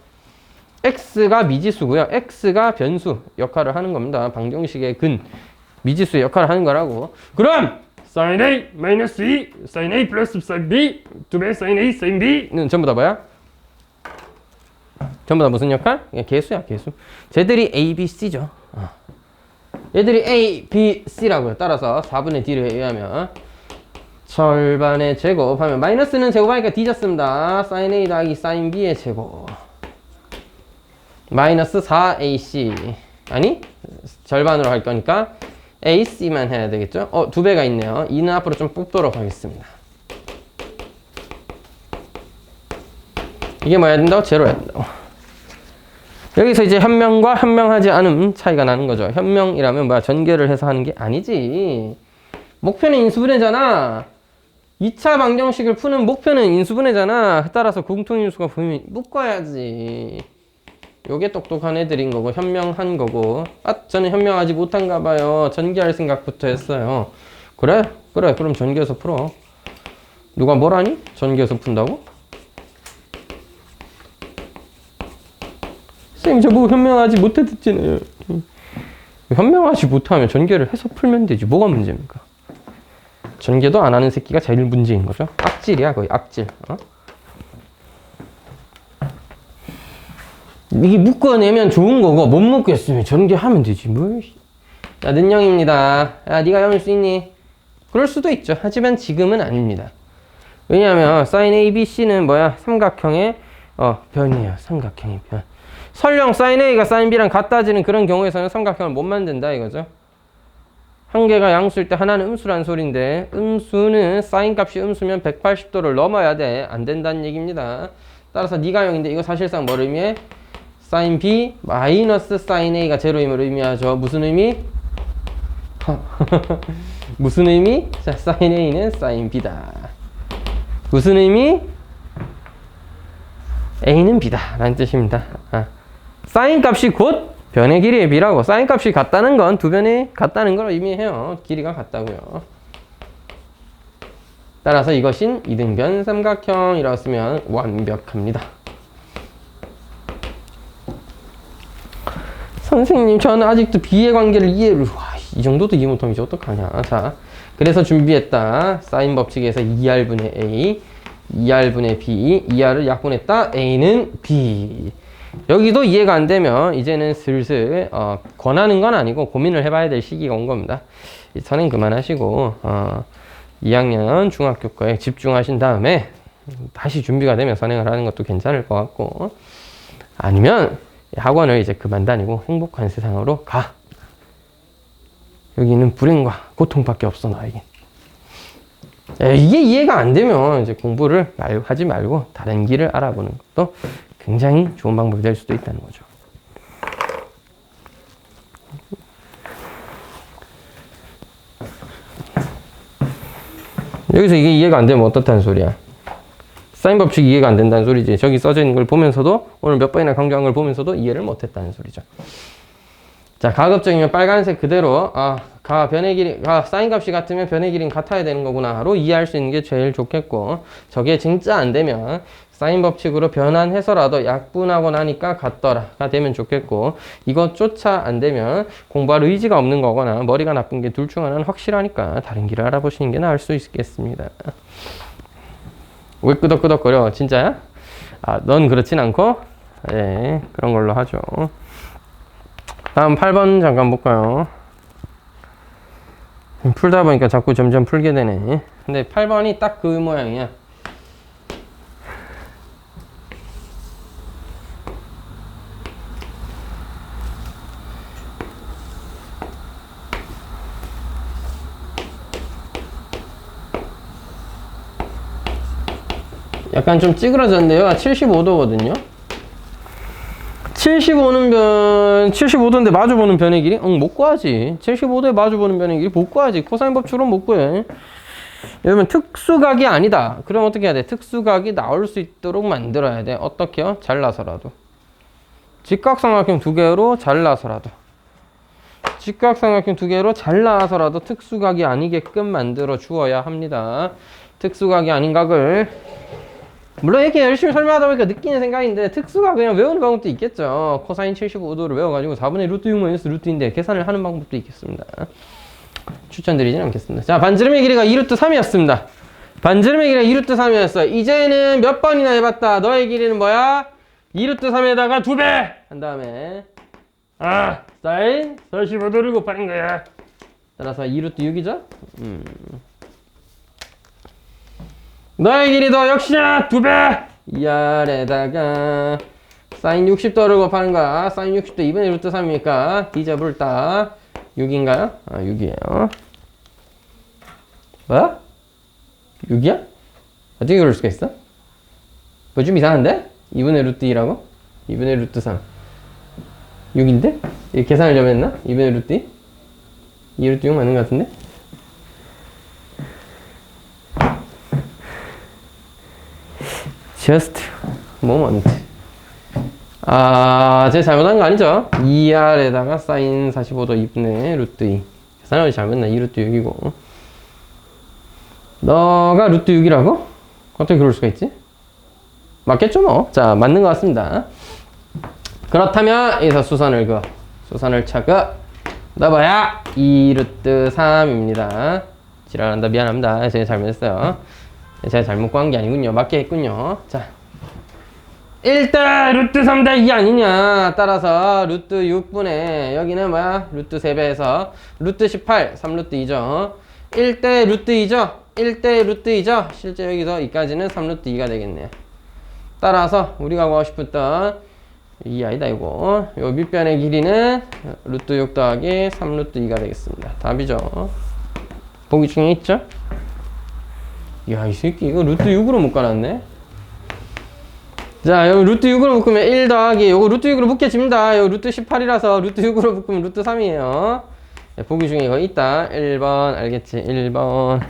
x가 미지수고요. x가 변수 역할을 하는 겁니다. 방정식의 근, 미지수의 역할을 하는 거라고. 그럼 sin a 마이너스 2, sin a 플러스 sin b, 2배 sin a sin b는 전부 다 뭐야? 전부 다 무슨 역할? 개수야, 개수. 쟤들이 a, b, c죠. 얘들이 a, b, c라고요. 따라서 4분의 d를 의하면 절반의 제곱하면, 마이너스는 제곱하니까 뒤졌습니다. sin a 더하기 sin b의 제곱 마이너스 4ac. 아니, 절반으로 할 거니까 ac만 해야 되겠죠. 2배가 있네요. 2는 앞으로 좀 뽑도록 하겠습니다. 이게 뭐 해야 된다고? 제로 해야 된다고. 여기서 이제 현명과 현명하지 않음 차이가 나는 거죠. 현명이라면 뭐야? 전개를 해서 하는 게 아니지. 목표는 인수분해잖아. 2차 방정식을 푸는 목표는 인수분해잖아. 따라서 공통인수가 보이면 묶어야지. 요게 똑똑한 애들인 거고 현명한 거고. 저는 현명하지 못한가 봐요. 전개할 생각부터 했어요. 그래? 그럼 전개해서 풀어. 누가 뭘 하니? 전개해서 푼다고? 쌤, 저보고 현명하지 못했잖아요. 현명하지 못하면 전개를 해서 풀면 되지. 뭐가 문제입니까? 전개도 안 하는 새끼가 제일 문제인 거죠. 악질이야, 거의 악질. 이게 묶어내면 좋은 거고, 못 묶겠으면 전개하면 되지. 뭘. 자, 능형입니다. 야, 네가 0일 수 있니? 그럴 수도 있죠. 하지만 지금은 아닙니다. 왜냐하면 sin A, B, C는 뭐야? 삼각형의 변이에요. 삼각형의 변. 설령 sin A가 sin B랑 같아지는 그런 경우에서는 삼각형을 못 만든다 이거죠. 한 개가 양수일 때 하나는 음수란 소린데, 음수는 sin 값이 음수면 180도를 넘어야 돼. 안 된다는 얘기입니다. 따라서 네가 0인데 이거 사실상 뭘 의미해? sin B 마이너스 sin A가 제로임을 의미하죠. 무슨 의미? 무슨 의미? 자, sin A는 sin B다. 무슨 의미? A는 B다 라는 뜻입니다. sin 값이 곧 변의 길이의 B라고. sin 값이 같다는 건 두 변이 같다는 걸 의미해요. 길이가 같다고요. 따라서 이것인 이등변 삼각형이라고 쓰면 완벽합니다. 선생님, 저는 아직도 비의 관계를 이해를, 이 정도도 이해 못하면 이제 어떡하냐. 자, 그래서 준비했다. 사인 법칙에서 2R분의 A, 2R분의 B, 2R을 약분했다. A는 B. 여기도 이해가 안 되면 이제는 슬슬 권하는 건 아니고 고민을 해봐야 될 시기가 온 겁니다. 선행 그만하시고 2학년 중학교 거에 집중하신 다음에 다시 준비가 되면 선행을 하는 것도 괜찮을 것 같고, 아니면 학원을 이제 그만 다니고 행복한 세상으로 가. 여기는 불행과 고통밖에 없어, 나에겐. 이게 이해가 안 되면 이제 공부를 하지 말고 다른 길을 알아보는 것도 굉장히 좋은 방법이 될 수도 있다는 거죠. 여기서 이게 이해가 안 되면 어떻다는 소리야? 사인 법칙이 이해가 안 된다는 소리지. 저기 써져 있는 걸 보면서도, 오늘 몇 번이나 강조한 걸 보면서도 이해를 못 했다는 소리죠. 자, 가급적이면 빨간색 그대로, 변의 길이, 사인 값이 같으면 변의 길이는 같아야 되는 거구나로 이해할 수 있는 게 제일 좋겠고, 저게 진짜 안 되면 사인 법칙으로 변환해서라도 약분하고 나니까 같더라가 되면 좋겠고, 이것조차 안 되면 공부할 의지가 없는 거거나 머리가 나쁜 게 둘 중 하나는 확실하니까 다른 길을 알아보시는 게 나을 수 있겠습니다. 왜 끄덕끄덕거려? 진짜야? 넌 그렇진 않고? 네, 그런 걸로 하죠. 다음 8번 잠깐 볼까요? 풀다 보니까 자꾸 점점 풀게 되네. 근데 8번이 딱 그 모양이야. 약간 좀 찌그러졌는데요. 75도거든요. 75도인데 마주보는 변의 길이? 못 구하지. 75도에 마주보는 변의 길이 못 구하지. 코사인 법칙으로는 못 구해. 여러분, 특수각이 아니다. 그럼 어떻게 해야 돼? 특수각이 나올 수 있도록 만들어야 돼. 어떻게요? 잘라서라도. 직각삼각형 두 개로 잘라서라도. 직각삼각형 두 개로 잘라서라도 특수각이 아니게끔 만들어 주어야 합니다. 특수각이 아닌 각을, 물론 이렇게 열심히 설명하다 보니까 느끼는 생각인데, 특수가 그냥 외우는 방법도 있겠죠. 코사인 75도를 외워가지고 4분의 루트 6 마이너스 루트인데 계산을 하는 방법도 있겠습니다. 추천드리진 않겠습니다. 자, 반지름의 길이가 2루트 3이었습니다. 반지름의 길이가 2루트 3이었어. 이제는 몇 번이나 해봤다. 너의 길이는 뭐야? 2루트 3에다가 2배! 한 다음에 사인 45도를 곱하는 거야. 따라서 2루트 6이죠? 너의 길이도 역시나 2배! 2R에다가 사인 60도를 곱하는 거야. 사인 60도 2분의 루트 3이니까 D접을 딱 6인가요? 6이에요. 뭐야? 6이야? 어떻게 그럴 수가 있어? 뭐 좀 이상한데? 2분의 루트 2라고? 2분의 루트 3 6인데? 이 계산을 좀 했나? 2분의 루트 2? 2 루트 6 맞는 것 같은데? just moment. 제가 잘못한 거 아니죠? 2R에다가 사인 45도 2분의 루트 2. 계산을 잘못했나? 2 루트 6이고. 너가 루트 6이라고? 어떻게 그럴 수가 있지? 맞겠죠 뭐. 자, 맞는 것 같습니다. 그렇다면 여기서 수선을 차고 넣어봐야 2 루트 3입니다. 지랄한다. 미안합니다. 제가 잘못했어요. 제가 잘못 구한 게 아니군요. 맞게 했군요. 자, 1대 루트 3대 2 아니냐. 따라서 루트 6분의 여기는 뭐야? 루트 3배에서 루트 18 3루트 2죠. 1대 루트 2죠. 1대 루트 2죠. 실제 여기서 2까지는 3루트 2가 되겠네요. 따라서 우리가 구하고 싶었던 이 아니다 이거. 요 밑변의 길이는 루트 6 더하기 3루트 2가 되겠습니다. 답이죠. 보기 중에 있죠? 야, 이 새끼 이거 루트 6으로 묶어놨네. 자, 여기 루트 6으로 묶으면 1 더하기 요거 루트 6으로 묶여집니다. 요 루트 18이라서 루트 6으로 묶으면 루트 3이에요. 네, 보기 중에 이거 있다. 1번 알겠지? 1번.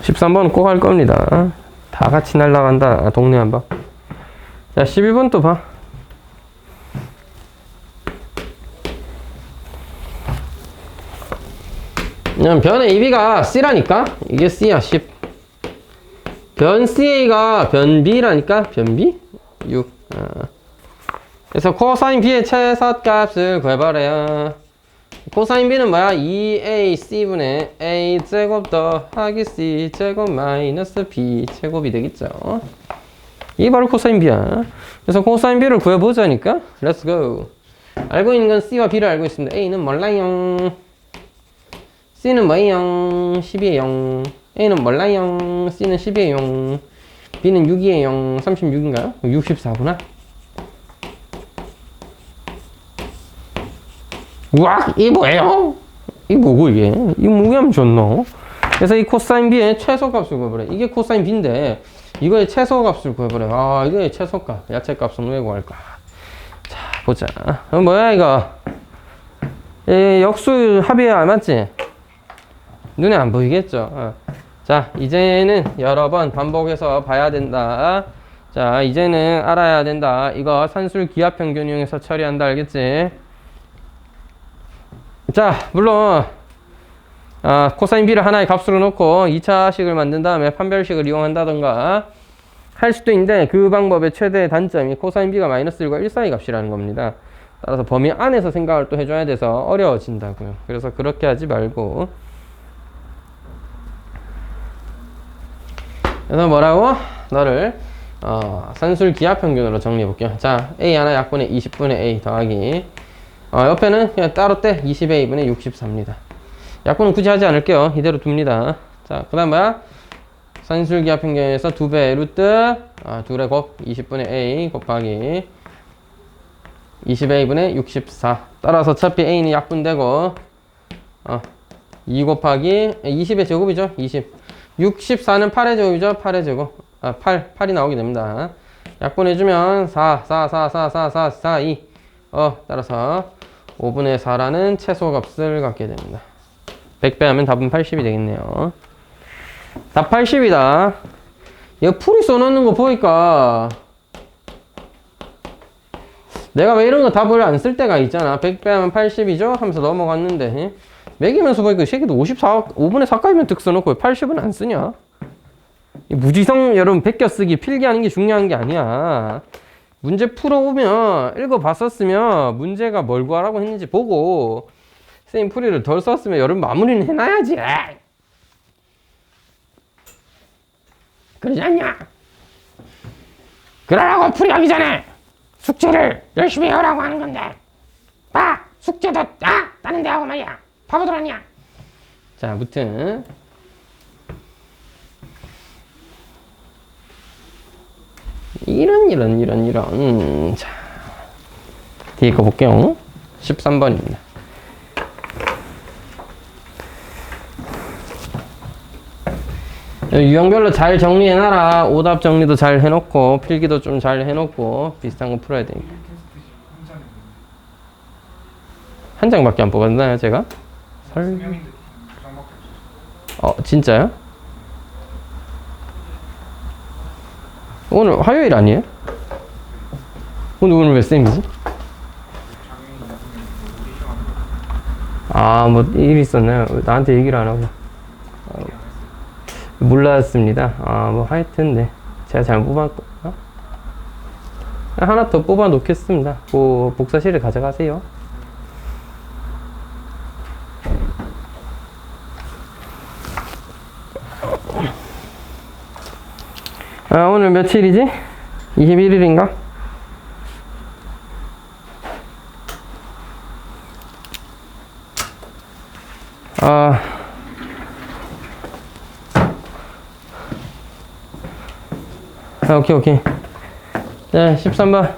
13번 꼭 할 겁니다. 다 같이 날라간다. 동네 한번. 자, 12번 또 봐. 그냥 변의 AB가 C라니까? 이게 C야, 10. 변 CA가 변 B라니까? 변 B? 6. 그래서 코사인 B의 최소값을 구해버려요. 코사인 B는 뭐야? 2AC분의 A 제곱 더하기 C 제곱 마이너스 B 제곱이 되겠죠. 이게 바로 코사인 B야. 그래서 코사인 B를 구해보자니까. Let's go. 알고 있는 건 C와 B를 알고 있습니다. A는 몰라요. C는 뭐예요? 12에 0. A는 몰라요. C는 12에 0. B는 6이에 0. 36인가요? 64구나. 우와! 이게 뭐예요? 이게 뭐고 이게? 이거 뭐게 하면 좋노? 그래서 이 코사인 B의 최소값을 구해버려. 이게 코사인 B인데 이거의 최소값을 구해버려. 아, 이거의 최소값. 야채값은 왜 구할까? 자, 보자. 뭐야 이거? 역수 합의야, 맞지? 눈에 안 보이겠죠? 자, 이제는 여러 번 반복해서 봐야 된다. 자, 이제는 알아야 된다. 이거 산술 기하 평균 이용해서 처리한다. 알겠지? 자, 물론 코사인 B를 하나의 값으로 놓고 2차식을 만든 다음에 판별식을 이용한다던가 할 수도 있는데 그 방법의 최대의 단점이 코사인 B가 마이너스 1과 1 사이 값이라는 겁니다. 따라서 범위 안에서 생각을 또 해줘야 돼서 어려워진다고요. 그래서 그렇게 하지 말고. 그래서 뭐라고? 너를 산술 기하 평균으로 정리해 볼게요. 자, A 하나 약분의 20분의 A 더하기 옆에는 그냥 따로 떼 20A분의 64입니다. 약분은 굳이 하지 않을게요. 이대로 둡니다. 자, 그 다음 뭐야? 산술 기하 평균에서 2배 루트 2의 곱 20분의 A 곱하기 20A분의 64. 따라서 어차피 A는 약분되고 2 곱하기 20의 제곱이죠. 20. 64는 8의 제곱이죠. 8의 제곱. 8이 나오게 됩니다. 약분해주면 4, 2. 따라서 5분의 4라는 최소값을 갖게 됩니다. 100 빼하면 답은 80이 되겠네요. 답 80이다. 이거 풀이 써놓는 거 보니까 내가 왜 이런 거 답을 안 쓸 때가 있잖아. 100 빼하면 80이죠? 하면서 넘어갔는데 매기면서 보니까 이 새끼도 5분의 4까지면 득 써놓고 80은 안 쓰냐? 무지성 여러분 베껴 쓰기 필기하는 게 중요한 게 아니야. 문제 풀어오면 읽어봤었으면 문제가 뭘 구하라고 했는지 보고 선생님 풀이를 덜 썼으면 여러분 마무리는 해놔야지. 그러지 않냐? 그러라고 풀이하기 전에 숙제를 열심히 해오라고 하는 건데 봐! 숙제도 다른 데 하고 말이야. 바보들 아니야. 자, 아무튼 이런. 자, 뒤에 거 볼게요. 13번입니다. 유형별로 잘 정리해놔라. 오답 정리도 잘 해놓고 필기도 좀 잘 해놓고 비슷한 거 풀어야 되니까. 한 장밖에 안 뽑았나요, 제가? 진짜요? 오늘 화요일 아니에요? 오늘 몇 쌤이지? 뭐 일 있었나요? 나한테 얘기를 안 하고. 몰랐습니다. 뭐 하여튼 네. 제가 잘못 뽑았거든요. 하나 더 뽑아 놓겠습니다. 복사실에 가져가세요. 오늘 며칠이지? 21일인가? 오케이. 네, 13번.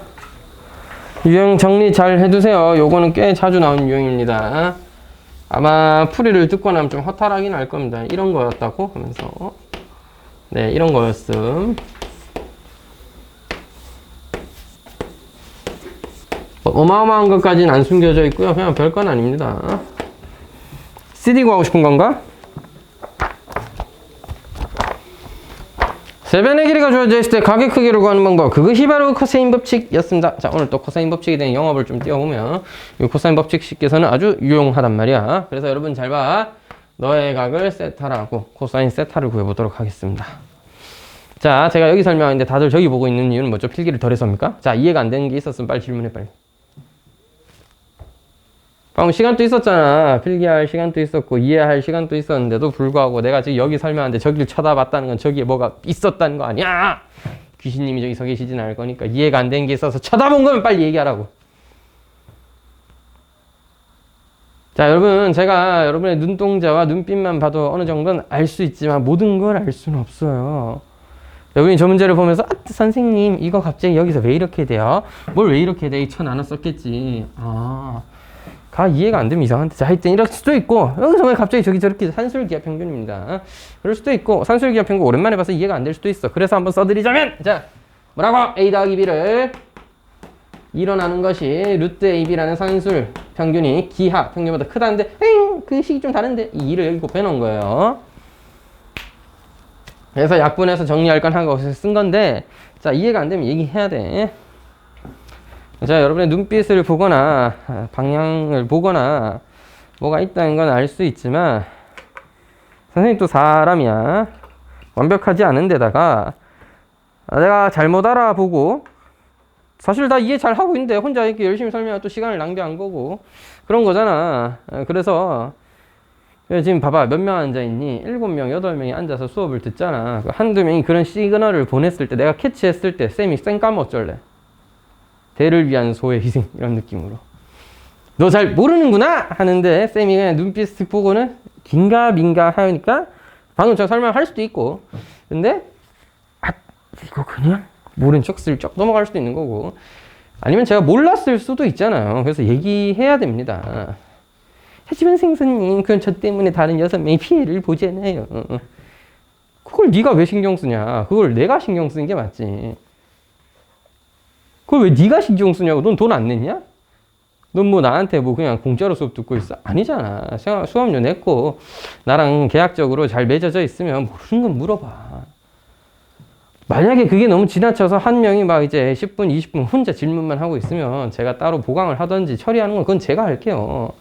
유형 정리 잘 해두세요. 요거는 꽤 자주 나오는 유형입니다. 아마 풀이를 듣고 나면 좀 허탈하긴 할 겁니다. 이런 거였다고 하면서. 네, 이런 거였음. 어마어마한 것까지는 안 숨겨져 있고요. 그냥 별건 아닙니다. CD 구하고 싶은 건가? 세변의 길이가 주어져 있을 때 가계 크기를 구하는 방법, 그것이 바로 코사인 법칙이었습니다. 자, 오늘 또 코사인 법칙에 대한 영업을 좀 띄워보면 이 코사인 법칙식께서는 아주 유용하단 말이야. 그래서 여러분 잘 봐. 너의 각을 세타라고 코사인 세타를 구해보도록 하겠습니다. 자, 제가 여기 설명하는데 다들 저기 보고 있는 이유는 뭐죠? 필기를 덜 해서입니까? 자, 이해가 안 되는 게 있었으면 빨리 질문해, 빨리. 방금 시간도 있었잖아. 필기할 시간도 있었고 이해할 시간도 있었는데도 불구하고 내가 지금 여기 설명하는데 저기를 쳐다봤다는 건 저기에 뭐가 있었다는 거 아니야? 귀신님이 저기 서 계시진 않을 거니까 이해가 안 되는 게 있어서 쳐다본 거면 빨리 얘기하라고. 자, 여러분, 제가 여러분의 눈동자와 눈빛만 봐도 어느 정도는 알 수 있지만 모든 걸 알 수는 없어요. 여러분이 저 문제를 보면서 선생님 이거 갑자기 여기서 왜 이렇게 돼요? 뭘 왜 이렇게 돼? 쳐 나눠 썼겠지. 가 이해가 안 되면 이상한데. 자, 하여튼 이럴 수도 있고 여기서 왜 갑자기 저기 저렇게 산술기하 평균입니다. 그럴 수도 있고 산술기하 평균 오랜만에 봐서 이해가 안 될 수도 있어. 그래서 한번 써드리자면, 자, 뭐라고? A 더하기 B를 일어나는 것이 루트 AB라는 산술 평균이 기하 평균보다 크다는데 그 식이 좀 다른데 이 2를 여기 곱해놓은 거예요. 그래서 약분해서 정리할 건 하고 쓴 건데, 자, 이해가 안 되면 얘기해야 돼. 자, 여러분의 눈빛을 보거나 방향을 보거나 뭐가 있다는 건 알 수 있지만 선생님 또 사람이야. 완벽하지 않은 데다가 내가 잘못 알아보고 사실 다 이해 잘 하고 있는데 혼자 이렇게 열심히 설명하면 또 시간을 낭비한 거고 그런 거잖아. 그래서 지금 봐봐, 몇 명 앉아있니? 7명, 8명이 앉아서 수업을 듣잖아. 한두 명이 그런 시그널을 보냈을 때 내가 캐치했을 때 쌤이 쌩 까면 어쩔래? 대를 위한 소의 희생, 이런 느낌으로 너 잘 모르는구나 하는데 쌤이 그냥 눈빛 보고는 긴가 민가 하니까 방금 저 설명할 수도 있고, 근데 이거 그냥 모른 척 슬쩍 넘어갈 수도 있는 거고, 아니면 제가 몰랐을 수도 있잖아요. 그래서 얘기해야 됩니다. 하지만 선생님 그건 저 때문에 다른 6명이 피해를 보잖아요. 그걸 네가 왜 신경 쓰냐? 그걸 내가 신경 쓰는 게 맞지. 그걸 왜 네가 신경 쓰냐고. 넌 돈 안 냈냐? 넌 뭐 나한테 뭐 그냥 공짜로 수업 듣고 있어? 아니잖아. 수업료 냈고 나랑 계약적으로 잘 맺어져 있으면 모르는 건 물어봐. 만약에 그게 너무 지나쳐서 한 명이 막 이제 10분, 20분 혼자 질문만 하고 있으면 제가 따로 보강을 하든지 처리하는 건 그건 제가 할게요.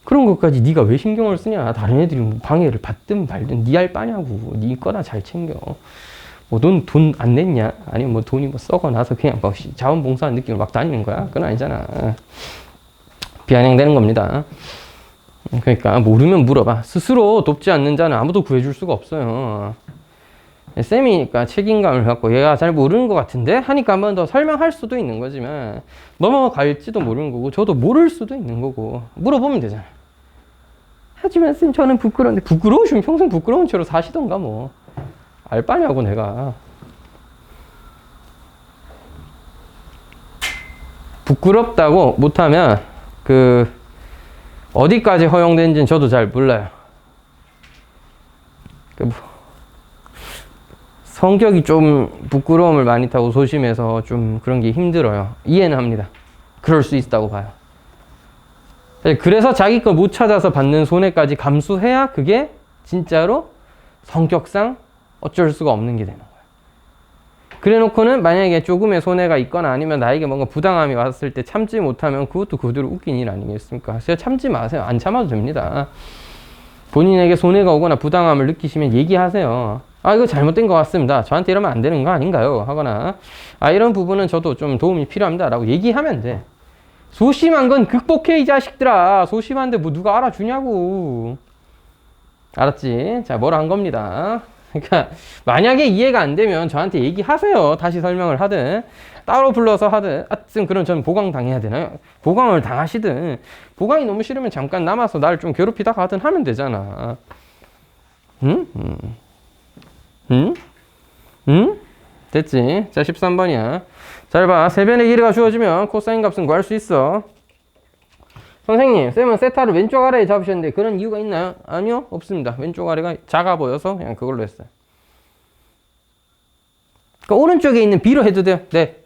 그런 것까지 네가 왜 신경을 쓰냐? 다른 애들이 뭐 방해를 받든 말든 네 할 바냐고. 네 거나 잘 챙겨. 뭐 넌 돈 안 냈냐? 아니면 뭐 돈이 뭐 썩어 나서 그냥 뭐 자원봉사한 느낌으로 막 다니는 거야? 그건 아니잖아. 비아냥되는 겁니다. 그러니까 모르면 물어봐. 스스로 돕지 않는 자는 아무도 구해줄 수가 없어요. 쌤이니까 책임감을 갖고 얘가 잘 모르는 것 같은데 하니까 한 번 더 설명할 수도 있는 거지만 넘어갈지도 모르는 거고 저도 모를 수도 있는 거고 물어보면 되잖아. 하지만 쌤 저는 부끄러운데, 부끄러우시면 평생 부끄러운 채로 사시던가 뭐. 알 바냐고 내가. 부끄럽다고 못하면 그 어디까지 허용되는지는 저도 잘 몰라요. 성격이 좀 부끄러움을 많이 타고 소심해서 좀 그런 게 힘들어요. 이해는 합니다. 그럴 수 있다고 봐요. 그래서 자기 거 못 찾아서 받는 손해까지 감수해야 그게 진짜로 성격상 어쩔 수가 없는 게 되는 거예요. 그래 놓고는 만약에 조금의 손해가 있거나 아니면 나에게 뭔가 부당함이 왔을 때 참지 못하면 그것도 그대로 웃긴 일 아니겠습니까? 그래서 참지 마세요. 안 참아도 됩니다. 본인에게 손해가 오거나 부당함을 느끼시면 얘기하세요. 이거 잘못된 것 같습니다. 저한테 이러면 안 되는 거 아닌가요? 하거나 이런 부분은 저도 좀 도움이 필요합니다. 라고 얘기하면 돼. 소심한 건 극복해, 이 자식들아. 소심한데 뭐 누가 알아주냐고. 알았지? 자, 뭐라 한 겁니다. 그러니까 만약에 이해가 안 되면 저한테 얘기하세요. 다시 설명을 하든 따로 불러서 하든. 그럼 저는 보강 당해야 되나요? 보강을 당하시든 보강이 너무 싫으면 잠깐 남아서 나를 좀 괴롭히다 가든 하면 되잖아. 응? 됐지? 자, 13번이야. 잘 봐. 세변의 길이가 주어지면 코사인 값은 구할 수 있어. 선생님, 쌤은 세타를 왼쪽 아래에 잡으셨는데 그런 이유가 있나요? 아니요, 없습니다. 왼쪽 아래가 작아 보여서 그냥 그걸로 했어요. 그러니까 오른쪽에 있는 B로 해도 돼요. 네.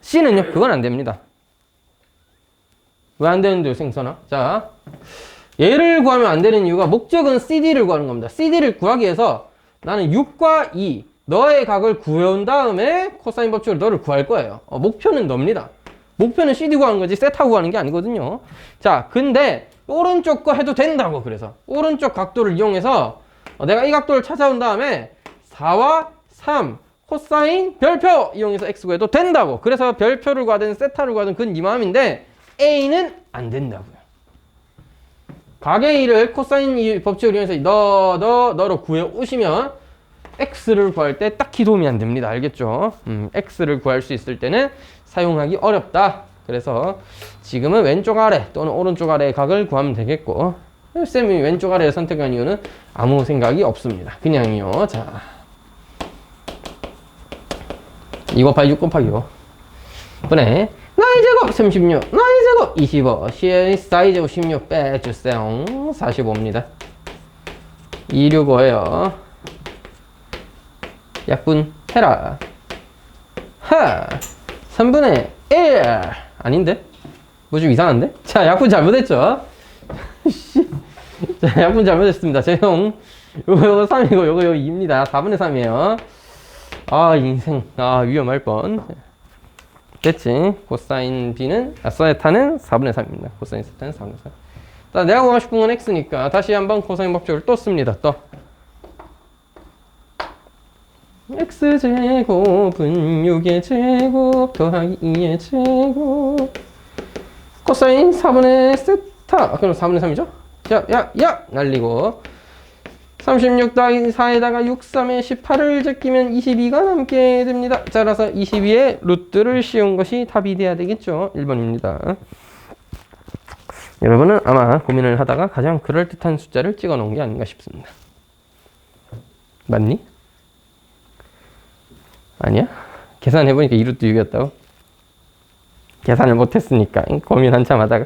C는요? 그건 안 됩니다. 왜 안 되는데요, 생선아? 자, 얘를 구하면 안 되는 이유가 목적은 CD를 구하는 겁니다. CD를 구하기 위해서 나는 6과 2, 너의 각을 구해온 다음에 코사인 법칙으로 너를 구할 거예요. 목표는 너입니다. 목표는 CD 구하는 거지 세타 구하는 게 아니거든요. 자, 근데 오른쪽 거 해도 된다고. 그래서 오른쪽 각도를 이용해서 내가 이 각도를 찾아온 다음에 4와 3 코사인 별표 이용해서 x 구해도 된다고. 그래서 별표를 구하든 세타를 구하든 그건 네 마음인데 A는 안 된다고요. 각의 1을 코사인 법칙을 이용해서 너로 구해 오시면 x를 구할 때 딱히 도움이 안 됩니다. 알겠죠? x를 구할 수 있을 때는 사용하기 어렵다. 그래서 지금은 왼쪽 아래 또는 오른쪽 아래의 각을 구하면 되겠고, 쌤이 왼쪽 아래를 선택한 이유는 아무 생각이 없습니다. 그냥요. 자, 2 곱하기 6 곱하기 5 분의 나의 제곱 36, 나의 제곱 25, 사이 제곱 16 빼주세요. 45입니다. 265예요. 약분해라. 하! 3분의 1! 아닌데? 뭐 좀 이상한데? 자, 약분 잘못했죠? 자, 약분 잘못했습니다. 제형. 요거 3이고, 요거 2입니다. 4분의 3이에요. 아, 인생. 아, 위험할 뻔. 됐지? 코사인 B는, 세타는 4분의 3입니다. 코사인 세타는 4분의 3. 자, 내가 구하고 싶은 건 X니까 다시 한번 코사인 법칙을 또 씁니다. 또. X제곱은 6의 제곱 더하기 2의 제곱 코사인 4분의 세타. 그럼 4분의 3이죠? 야! 날리고 36 더하기 4에다가 6, 3에 18을 제끼면 22가 남게 됩니다. 따라서 22의 루트를 씌운 것이 답이 돼야 되겠죠. 1번입니다. 여러분은 아마 고민을 하다가 가장 그럴듯한 숫자를 찍어 놓은 게 아닌가 싶습니다. 맞니? 아니야? 계산해보니까 2루트 6이었다고? 계산을 못했으니까 고민 한참 하다가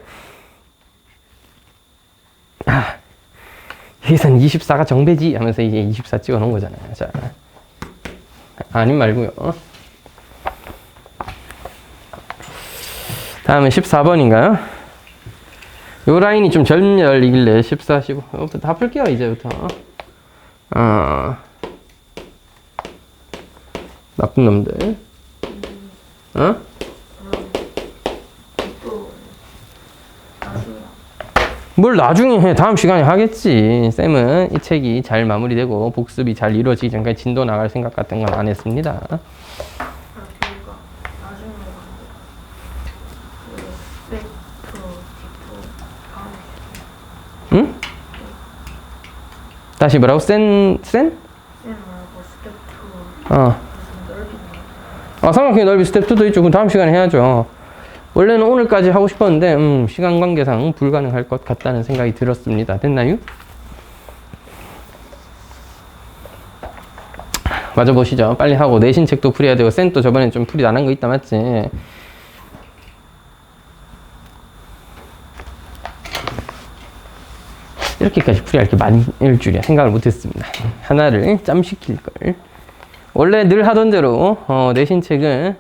여기서는 24가 정배지 하면서 이제 24 찍어 놓은 거잖아요. 자, 아님 말고요. 다음은 14번인가요? 요 라인이 좀 절멸이길래 14, 15 다 풀게요. 이제부터 나쁜 놈들. 뭘 나중에 해. 다음 시간에 하겠지. 쌤은 이 책이 잘 마무리되고 복습이 잘 이루어지기 전까지 진도 나갈 생각 같은 건 안 했습니다. 응? 다시 뭐라고? 센? 삼각형의 넓이 스텝 2도 있죠. 그럼 다음 시간에 해야죠. 원래는 오늘까지 하고 싶었는데 시간 관계상 불가능할 것 같다는 생각이 들었습니다. 됐나요? 맞아 보시죠. 빨리 하고 내신 책도 풀이해야 되고 센도 저번에 좀 풀이 안 한 거 있다 맞지? 이렇게까지 풀이할 게 많을 줄이야 생각을 못했습니다. 하나를 짬시킬 걸. 원래 늘 하던 대로 내신 책은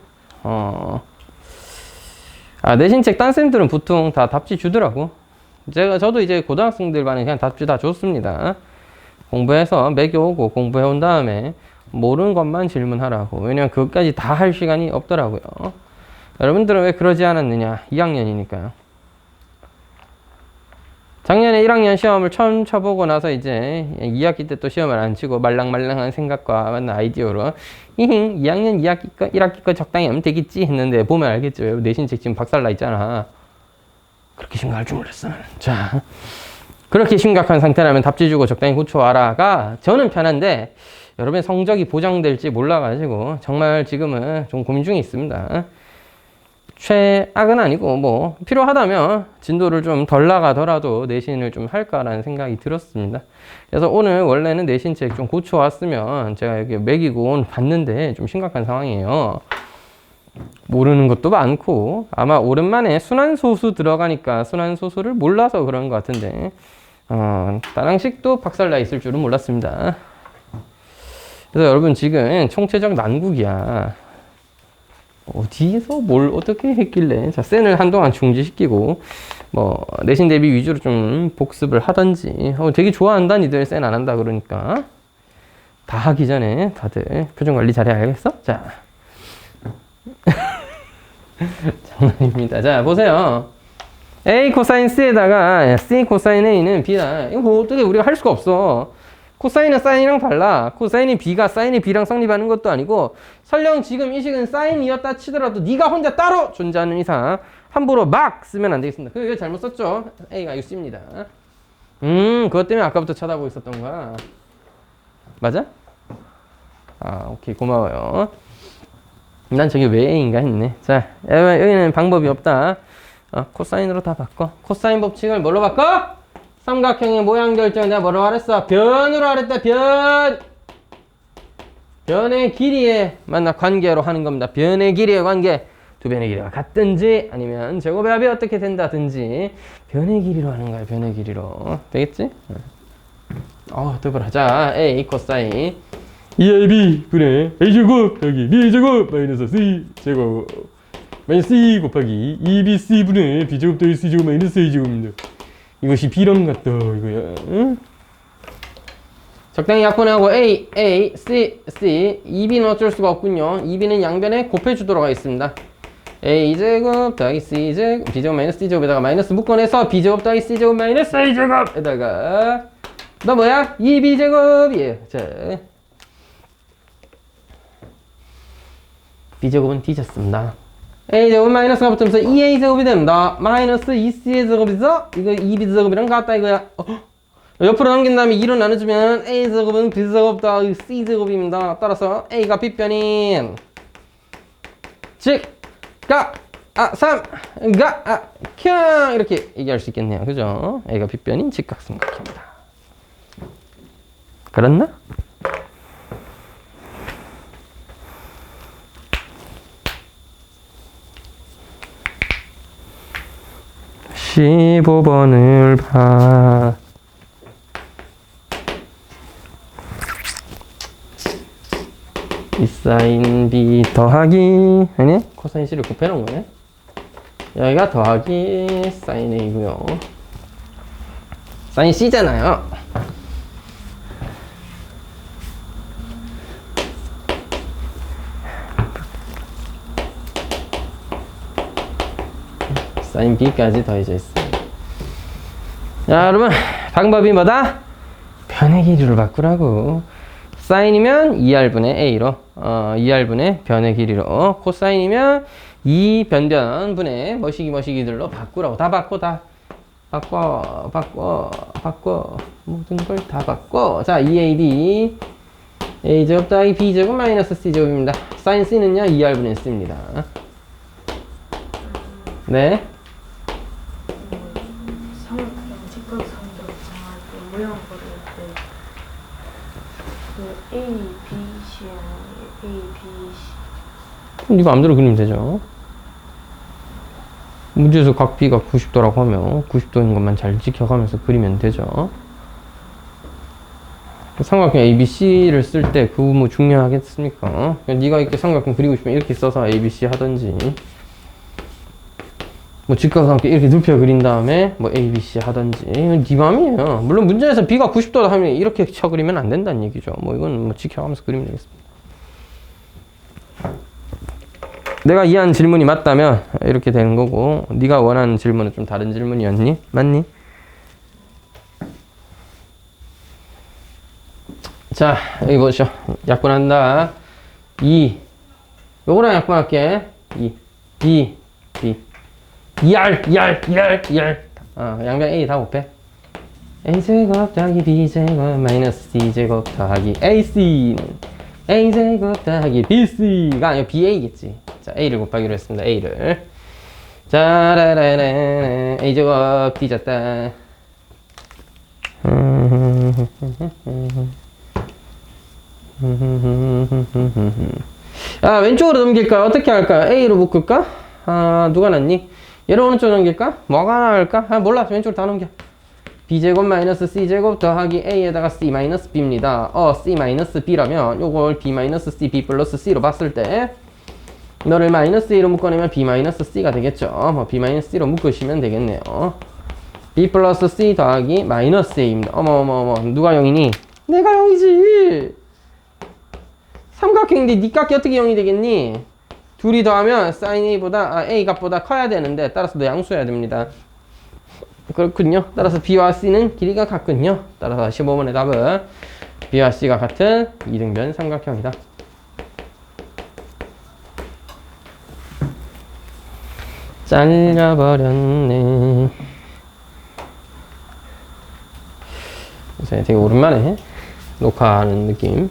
내신 책 딴 쌤들은 보통 다 답지 주더라고. 저도 이제 고등학생들 반에 그냥 답지 다 줬습니다. 공부해서 매겨오고 공부해 온 다음에 모르는 것만 질문하라고. 왜냐면 그것까지 다 할 시간이 없더라고요. 여러분들은 왜 그러지 않았느냐? 2학년이니까요. 작년에 1학년 시험을 처음 쳐보고 나서 이제 2학기 때 또 시험을 안 치고 말랑말랑한 생각과 맞는 아이디어로 2학년 2학기 거 1학기 거 적당히 하면 되겠지 했는데 보면 알겠죠. 내신책 지금 박살나 있잖아. 그렇게 심각할 줄 몰랐어. 자, 그렇게 심각한 상태라면 답지 주고 적당히 고쳐와라가 저는 편한데 여러분의 성적이 보장될지 몰라가지고 정말 지금은 좀 고민 중에 있습니다. 최악은 아니고 뭐 필요하다면 진도를 좀 덜 나가더라도 내신을 좀 할까라는 생각이 들었습니다. 그래서 오늘 원래는 내신책 좀 고쳐왔으면 제가 여기 매기고 봤는데 좀 심각한 상황이에요. 모르는 것도 많고 아마 오랜만에 순환소수 들어가니까 순환소수를 몰라서 그런 것 같은데 다랑식도 박살나 있을 줄은 몰랐습니다. 그래서 여러분 지금 총체적 난국이야. 어디에서 뭘 어떻게 했길래 자 센을 한동안 중지시키고 뭐 내신 대비 위주로 좀 복습을 하던지 되게 좋아한다 니들 센 안 한다 그러니까 다 하기 전에 다들 표정 관리 잘해야겠어? 자. 장난입니다. 자, 보세요. A 코사인 C에다가 C 코사인 A는 B다. 이거 뭐 어떻게 우리가 할 수가 없어. 코사인은 사인이랑 달라. 코사인이 B가 사인이 B랑 성립하는 것도 아니고 설령 지금 이 식은 사인이었다 치더라도 네가 혼자 따로 존재하는 이상 함부로 막 쓰면 안 되겠습니다. 그거 잘못 썼죠. A가 이거 C입니다. 그것 때문에 아까부터 쳐다보고 있었던 거야. 맞아? 아, 오케이. 고마워요. 난 저게 왜 A인가 했네. 자, 여기는 방법이 없다. 코사인으로 다 바꿔. 코사인 법칙을 뭘로 바꿔? 삼각형의 모양 결정 내가 뭐라고 하랬어? 변으로 하랬다. 변! 변의 길이에 만나 관계로 하는 겁니다. 변의 길이의 관계. 두 변의 길이가 같든지 아니면 제곱의 합이 어떻게 된다든지 변의 길이로 하는 거야. 변의 길이로. 되겠지? 더블. 자, A 코사인 2AB 분의 A제곱 더하기 B제곱 마이너스 C제곱 마이너스 C 곱하기 2BC 분의 B제곱 더하기 C제곱 마이너스 A제곱입니다. 이것이 B랑 같다 이거야. 응? 적당히 약분하고 A, C, 2B는 어쩔 수가 없군요. 2B는 양변에 곱해주도록 하겠습니다. A제곱 더하기 C제곱 B제곱 마이너스 C제곱에다가 마이너스 묶어내서 B제곱 더하기 C제곱 마이너스 A제곱에다가 너 뭐야? 2B제곱이에요. 자, B제곱은 뒤졌습니다. A제곱 마이너스가 붙으면서 2A제곱이 됩니다. 마이너스 2C의 제곱이죠? 이거 2B제곱이랑 같다 이거야. 옆으로 넘긴 다음에 2로 나눠주면 A제곱은 B제곱 더하기 C제곱입니다. 따라서 A가 B변인 즉 가, 3, 가, 캬 이렇게 얘기할 수 있겠네요. 그죠? A가 B변인 직각삼각형이다. 그렇나? 15번을 봐. 이 사인 B 더하기 아니? 코사인 C를 곱해놓은 거네. 여기가 더하기 사인 A고요. 사인 C잖아요. 사인 B까지 더해져 있습니다. 자, 여러분 방법이 뭐다? 변의 길이로 바꾸라고. 사인이면 2R분의 A로 2R분의 변의 길이로, 코사인이면 2변변분의 머시기들로 바꾸라고. 다 바꿔. 다 바꿔 모든 걸 다 바꿔. 자, 2AB A제곱 더하기 B제곱 마이너스 C제곱입니다. 사인 C는요 2R분의 C입니다. 네. 모양 그릴 때 그 A, B, C에 A, B, C 네 마음대로 그리면 되죠. 문제에서 각 B가 90도라고 하면 90도인 것만 잘 지켜가면서 그리면 되죠. 삼각형 ABC를 쓸 때 그거 뭐 중요하겠습니까? 네가 이렇게 삼각형 그리고 싶으면 이렇게 써서 ABC 하든지, 뭐 직각삼각형 이렇게 눕혀 그린 다음에 뭐 ABC 하든지, 이건 네 맘이에요. 물론 문제에서 B가 90도다 하면 이렇게 쳐 그리면 안 된다는 얘기죠. 뭐 이건 뭐 지켜가면서 그리면 되겠습니다. 내가 이해한 질문이 맞다면 이렇게 되는 거고, 네가 원하는 질문은 좀 다른 질문이었니? 맞니? 자, 여기 보시죠. 약분한다. 2 요거랑 약분할게. 2 B 2R 양변 A 다 곱해. A제곱 더하기 B제곱 마이너스 C제곱 더하기 AC는 A제곱 더하기 BC가 아니고 BA겠지. 자, A를 곱하기로 했습니다. A를. 자, 라라라 A제곱 뒤졌다. 왼쪽으로 넘길까요? 어떻게 할까요? A로 묶을까? 누가 낫니? 얘를 오른쪽으로 넘길까? 뭐가 나을까? 몰라. 왼쪽으로 다 넘겨. B제곱 마이너스 C제곱 더하기 A에다가 C 마이너스 B입니다. C 마이너스 B라면 요걸 B 마이너스 C, B 플러스 C로 봤을 때 너를 마이너스 A로 묶어내면 B 마이너스 C가 되겠죠. 뭐 B 마이너스 C로 묶으시면 되겠네요. B 플러스 C 더하기 마이너스 A입니다. 어머 누가 0이니? 내가 0이지. 삼각형인데 니 값이 어떻게 0이 되겠니? 둘이 더하면 sin A 값보다 커야 되는데 따라서 너 양수해야 됩니다. 그렇군요. 따라서 B와 C는 길이가 같군요. 따라서 15번의 답은 B와 C가 같은 이등변 삼각형이다. 잘려버렸네. 되게 오랜만에 녹화하는 느낌.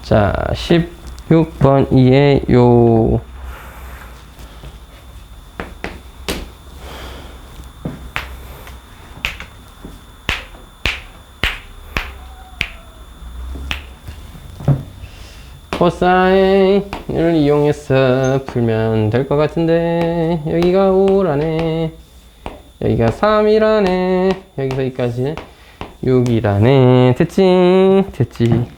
자, 16번 이에요. 코사인을 이용해서 풀면 될 것 같은데 여기가 5라네, 여기가 3이라네, 여기서 여기까지 6이라네. 됐지.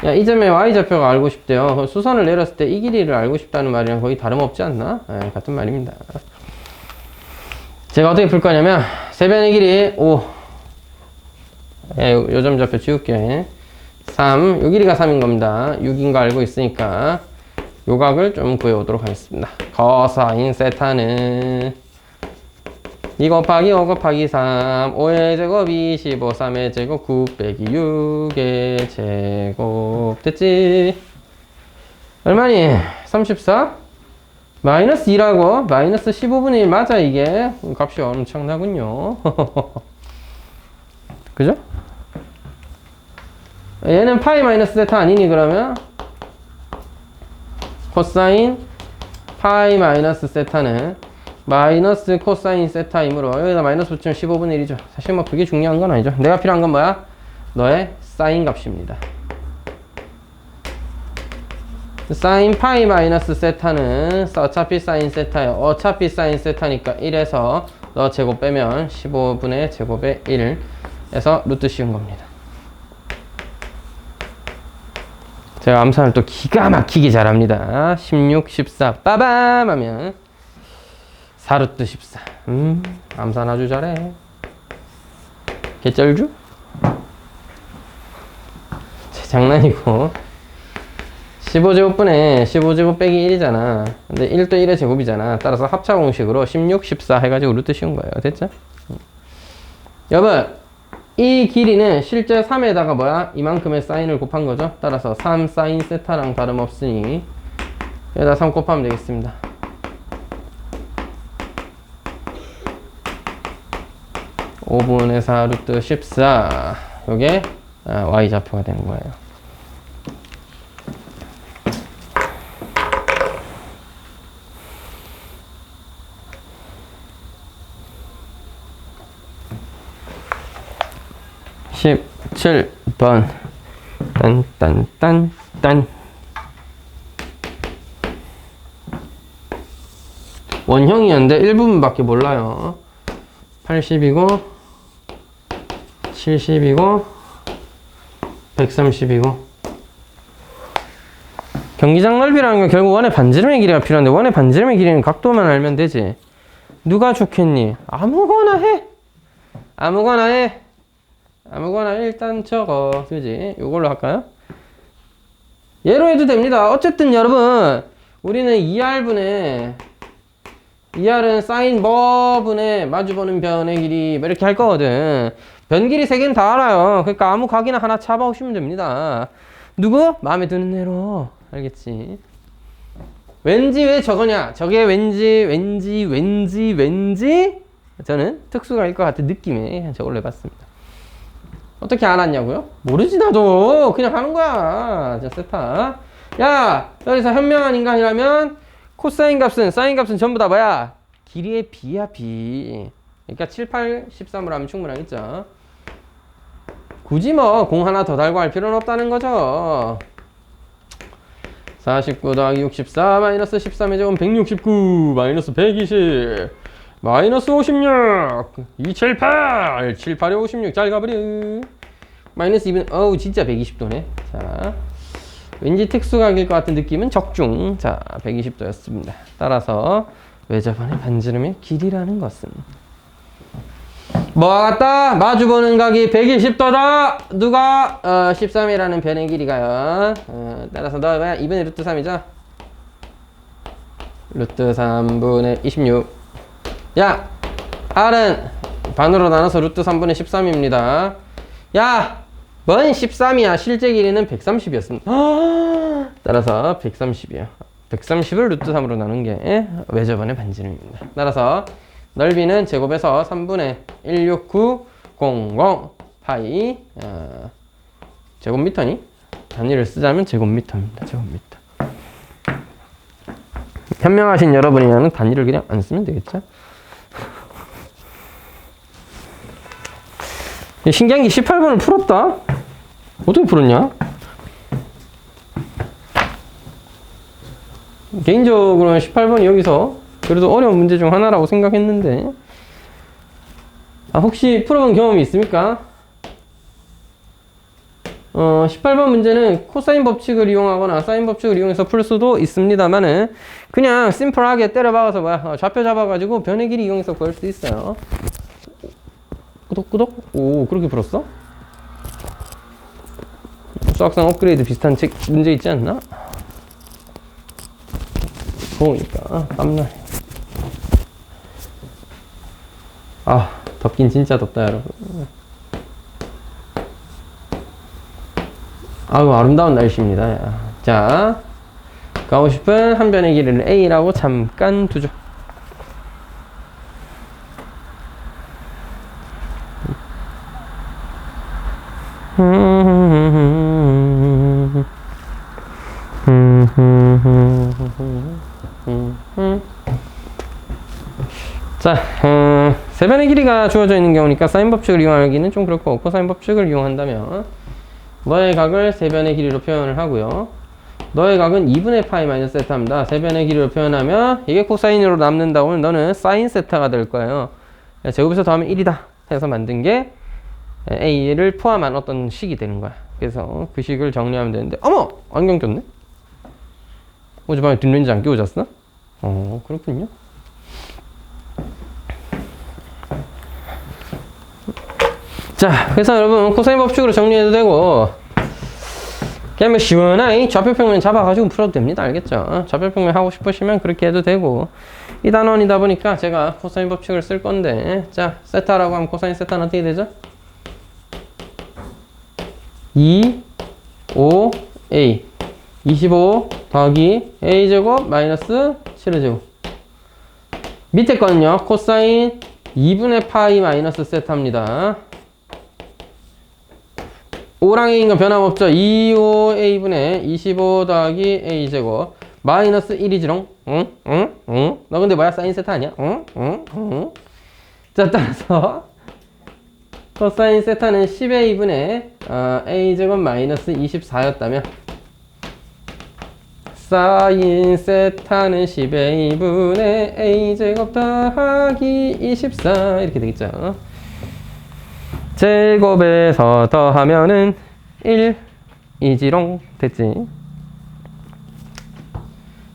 야, 이 점의 y좌표가 알고 싶대요. 수선을 내렸을 때 이 길이를 알고 싶다는 말이랑 거의 다름없지 않나? 네, 같은 말입니다. 제가 어떻게 풀 거냐면 세변의 길이 5, 요 점좌표 지울게. 3, 요 길이가 3인 겁니다. 6인 거 알고 있으니까 요 각을 좀 구해오도록 하겠습니다. 코사인 세타는 2 곱하기 5 곱하기 3, 5의 제곱이 15, 3의 제곱 9 빼기 6의 제곱. 됐지? 얼마니? 34? 마이너스 2라고? 마이너스 15분의 1 맞아 이게? 값이 엄청나군요. 그죠? 얘는 파이 마이너스 세타 아니니 그러면? 코사인 파이 마이너스 세타는 마이너스 코사인 세타이므로 여기다 마이너스 붙이면 15분의 1이죠. 사실 뭐 그게 중요한 건 아니죠. 내가 필요한 건 뭐야? 너의 사인 값입니다. 사인 파이 마이너스 세타는 어차피 사인 세타예요. 어차피 사인 세타니까 1에서 너 제곱 빼면 15분의 제곱의 1에서 루트 씌운 겁니다. 제가 암산을 또 기가 막히게 잘합니다. 16, 14 빠밤 하면 4루트 14. 암산 아주 잘해. 개쩔주? 장난이고. 15제곱분에 15제곱 빼기 1이잖아. 근데 1도 1의 제곱이잖아. 따라서 합차 공식으로 16, 14 해가지고 루트 씌운 거예요. 됐죠? 여러분, 이 길이는 실제 3에다가 뭐야? 이만큼의 사인을 곱한 거죠. 따라서 3 사인 세타랑 다름없으니 여기다 3 곱하면 되겠습니다. 5분의 4 루트 14. 요게 y좌표가 되는 거예요. (17번) 딴 원형이었는데 1부분밖에 몰라요. 80이고 70이고 130이고. 경기장 넓이라는 건 결국 원의 반지름의 길이가 필요한데 원의 반지름의 길이는 각도만 알면 되지. 누가 좋겠니? 아무거나 해. 아무거나 일단 적어. 그지? 이걸로 할까요? 얘로 해도 됩니다. 어쨌든 여러분, 우리는 2R분의 2R은 사인 뭐분의 마주보는 변의 길이 뭐 이렇게 할 거거든. 변 길이 3개는 다 알아요. 그러니까 아무 각이나 하나 잡아오시면 됩니다. 누구? 마음에 드는 대로. 알겠지? 왠지 왜 저거냐? 저게 왠지 저는 특수가일 것 같은 느낌에 저걸로 해봤습니다. 어떻게 알았냐고요? 모르지 나도. 그냥 하는 거야. 자, 세타. 야, 여기서 현명한 인간이라면 코사인 값은, 사인 값은 전부 다 뭐야? 길이의 b야, b. 그러니까 7, 8, 13으로 하면 충분하겠죠. 굳이 뭐 공 하나 더 달고 할 필요는 없다는 거죠. 49 더하기 64 마이너스 13의 제곱 169 마이너스 120 마이너스 56 278 78에 56 잘 가버려. 마이너스 2분 어우 진짜 120도네. 자 왠지 특수각일 것 같은 느낌은 적중. 자 120도였습니다. 따라서 외접원의 반지름의 길이라는 것은 뭐와 같다? 마주보는 각이 120도다. 누가? 13이라는 변의 길이가요. 따라서 너 2분의 루트 3이죠? 루트 3분의 26. 야! R은 반으로 나눠서 루트 3분의 13입니다. 야! 뭔 13이야? 실제 길이는 130이었습니다. 따라서 130이요. 130을 루트 3으로 나눈 게 외접원의 반지름입니다. 따라서 넓이는 제곱에서 3분의 16900 파이 제곱미터니? 단위를 쓰자면 제곱미터입니다. 제곱미터. 현명하신 여러분이면 단위를 그냥 안 쓰면 되겠죠? 신기한 게 18번을 풀었다? 어떻게 풀었냐? 개인적으로는 18번이 여기서 그래도 어려운 문제 중 하나라고 생각했는데 혹시 풀어본 경험이 있습니까? 18번 문제는 코사인 법칙을 이용하거나 사인 법칙을 이용해서 풀 수도 있습니다만은 그냥 심플하게 때려박아서 뭐야 좌표 잡아가지고 변의 길이 이용해서 구할 수도 있어요. 끄덕끄덕? 오 그렇게 풀었어? 수학상 업그레이드 비슷한 책 문제 있지 않나? 더우니까 땀나네. 아 덥긴 진짜 덥다 여러분. 아유 아름다운 날씨입니다. 야. 자 가고 싶은 한 변의 길이를 A라고 잠깐 두죠. 자, 세변의 길이가 주어져 있는 경우니까 사인 법칙을 이용하기는 좀 그렇고 코사인 법칙을 이용한다면 너의 각을 세변의 길이로 표현을 하고요. 너의 각은 2분의 파이 마이너스 세타입니다. 세변의 길이로 표현하면 이게 코사인으로 남는다고 하면 너는 사인 세타가 될 거예요. 제곱에서 더하면 1이다 해서 만든 게 A를 포함한 어떤 식이 되는 거야. 그래서 그 식을 정리하면 되는데 어머! 안경 꼈네? 어젯밤에 뒷렌즈 안 끼고 잤어? 그렇군요. 자, 그래서 여러분 코사인 법칙으로 정리해도 되고 그냥 시원하게 좌표평면 잡아가지고 풀어도 됩니다. 알겠죠? 좌표평면 하고 싶으시면 그렇게 해도 되고 이 단원이다 보니까 제가 코사인 법칙을 쓸 건데 자, 세타라고 하면 코사인 세타는 어떻게 되죠? 2, 5, A 25 더하기 A제곱 마이너스 7의 제곱 밑에 거는요 코사인 2분의 파이 마이너스 세타입니다. 5랑 A인 건 변함없죠. 25A분의 25 더하기 A제곱 마이너스 1이지롱. 너 근데 뭐야? 사인 세타 아니야? 자, 따라서 코사인 세타는 10A분의 A제곱 마이너스 24였다면 사인 세타는 10A분의 A제곱 더하기 24 이렇게 되겠죠. 제곱에서 더하면은 1이지롱 됐지.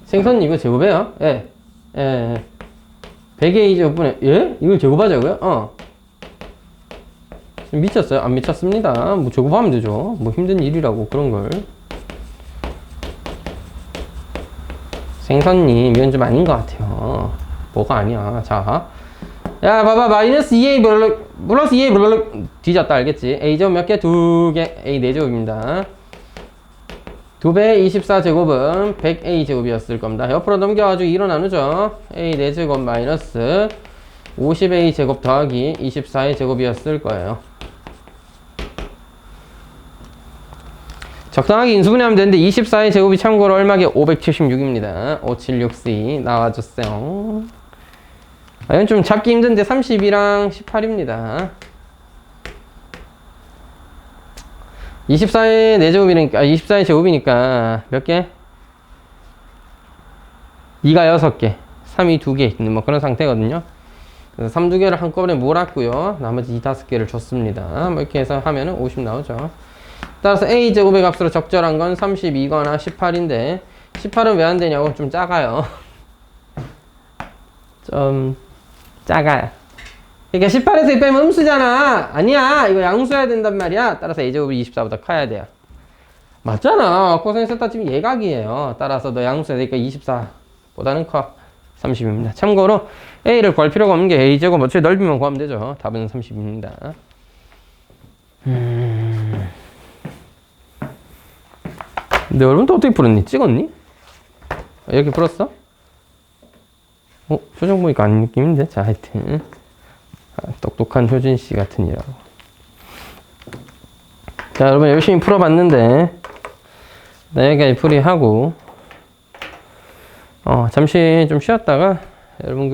생선 이거 제곱해요? 예. 100의 A제곱분의 예? 이걸 제곱하자고요? 미쳤어요? 안 미쳤습니다. 뭐 제곱하면 되죠. 뭐 힘든 일이라고 그런 걸. 생선님 이건 좀 아닌 것 같아요. 뭐가 아니야. 자, 야 봐봐 마이너스 2A 플러스 2A 뒤졌다 알겠지? A제곱 몇 개? 2개. A 4제곱입니다. 2배 24제곱은 100A제곱이었을 겁니다. 옆으로 넘겨가지고 2로 나누죠. A 4제곱 마이너스 50A제곱 더하기 24의 제곱이었을 거예요. 적당하게 인수분해하면 되는데 24의 제곱이 참고로 얼마게? 576입니다. 576C 나와줬어요. 이건 좀 잡기 힘든데 32랑 18입니다. 24의 4제곱이니까 24의 제곱이니까 몇 개? 2가 6개 3이 2개 있는 뭐 그런 상태거든요. 그래서 3~2개를 한꺼번에 몰았고요. 나머지 5개를 줬습니다. 뭐 이렇게 해서 하면은 50 나오죠. 따라서 a제곱의 값으로 적절한 건 32거나 18인데 18은 왜 안 되냐고? 좀 작아요. 좀 작아요. 그러니까 18에서 2 빼면 음수잖아. 아니야. 이거 양수해야 된단 말이야. 따라서 a제곱이 24보다 커야 돼요. 맞잖아. 코사인 세타 지금 예각이에요. 따라서 너 양수해야 되니까 24보다는 커. 30입니다. 참고로 a를 구할 필요가 없는 게 a제곱 어차피 넓이만 구하면 되죠. 답은 30입니다. 근데 여러분 또 어떻게 풀었니? 찍었니? 이렇게 풀었어? 표정 보니까 아닌 느낌인데. 자, 하여튼 똑똑한 효진씨 같은 이라고. 자, 여러분 열심히 풀어봤는데 여기까지 풀이하고 잠시 좀 쉬었다가 여러분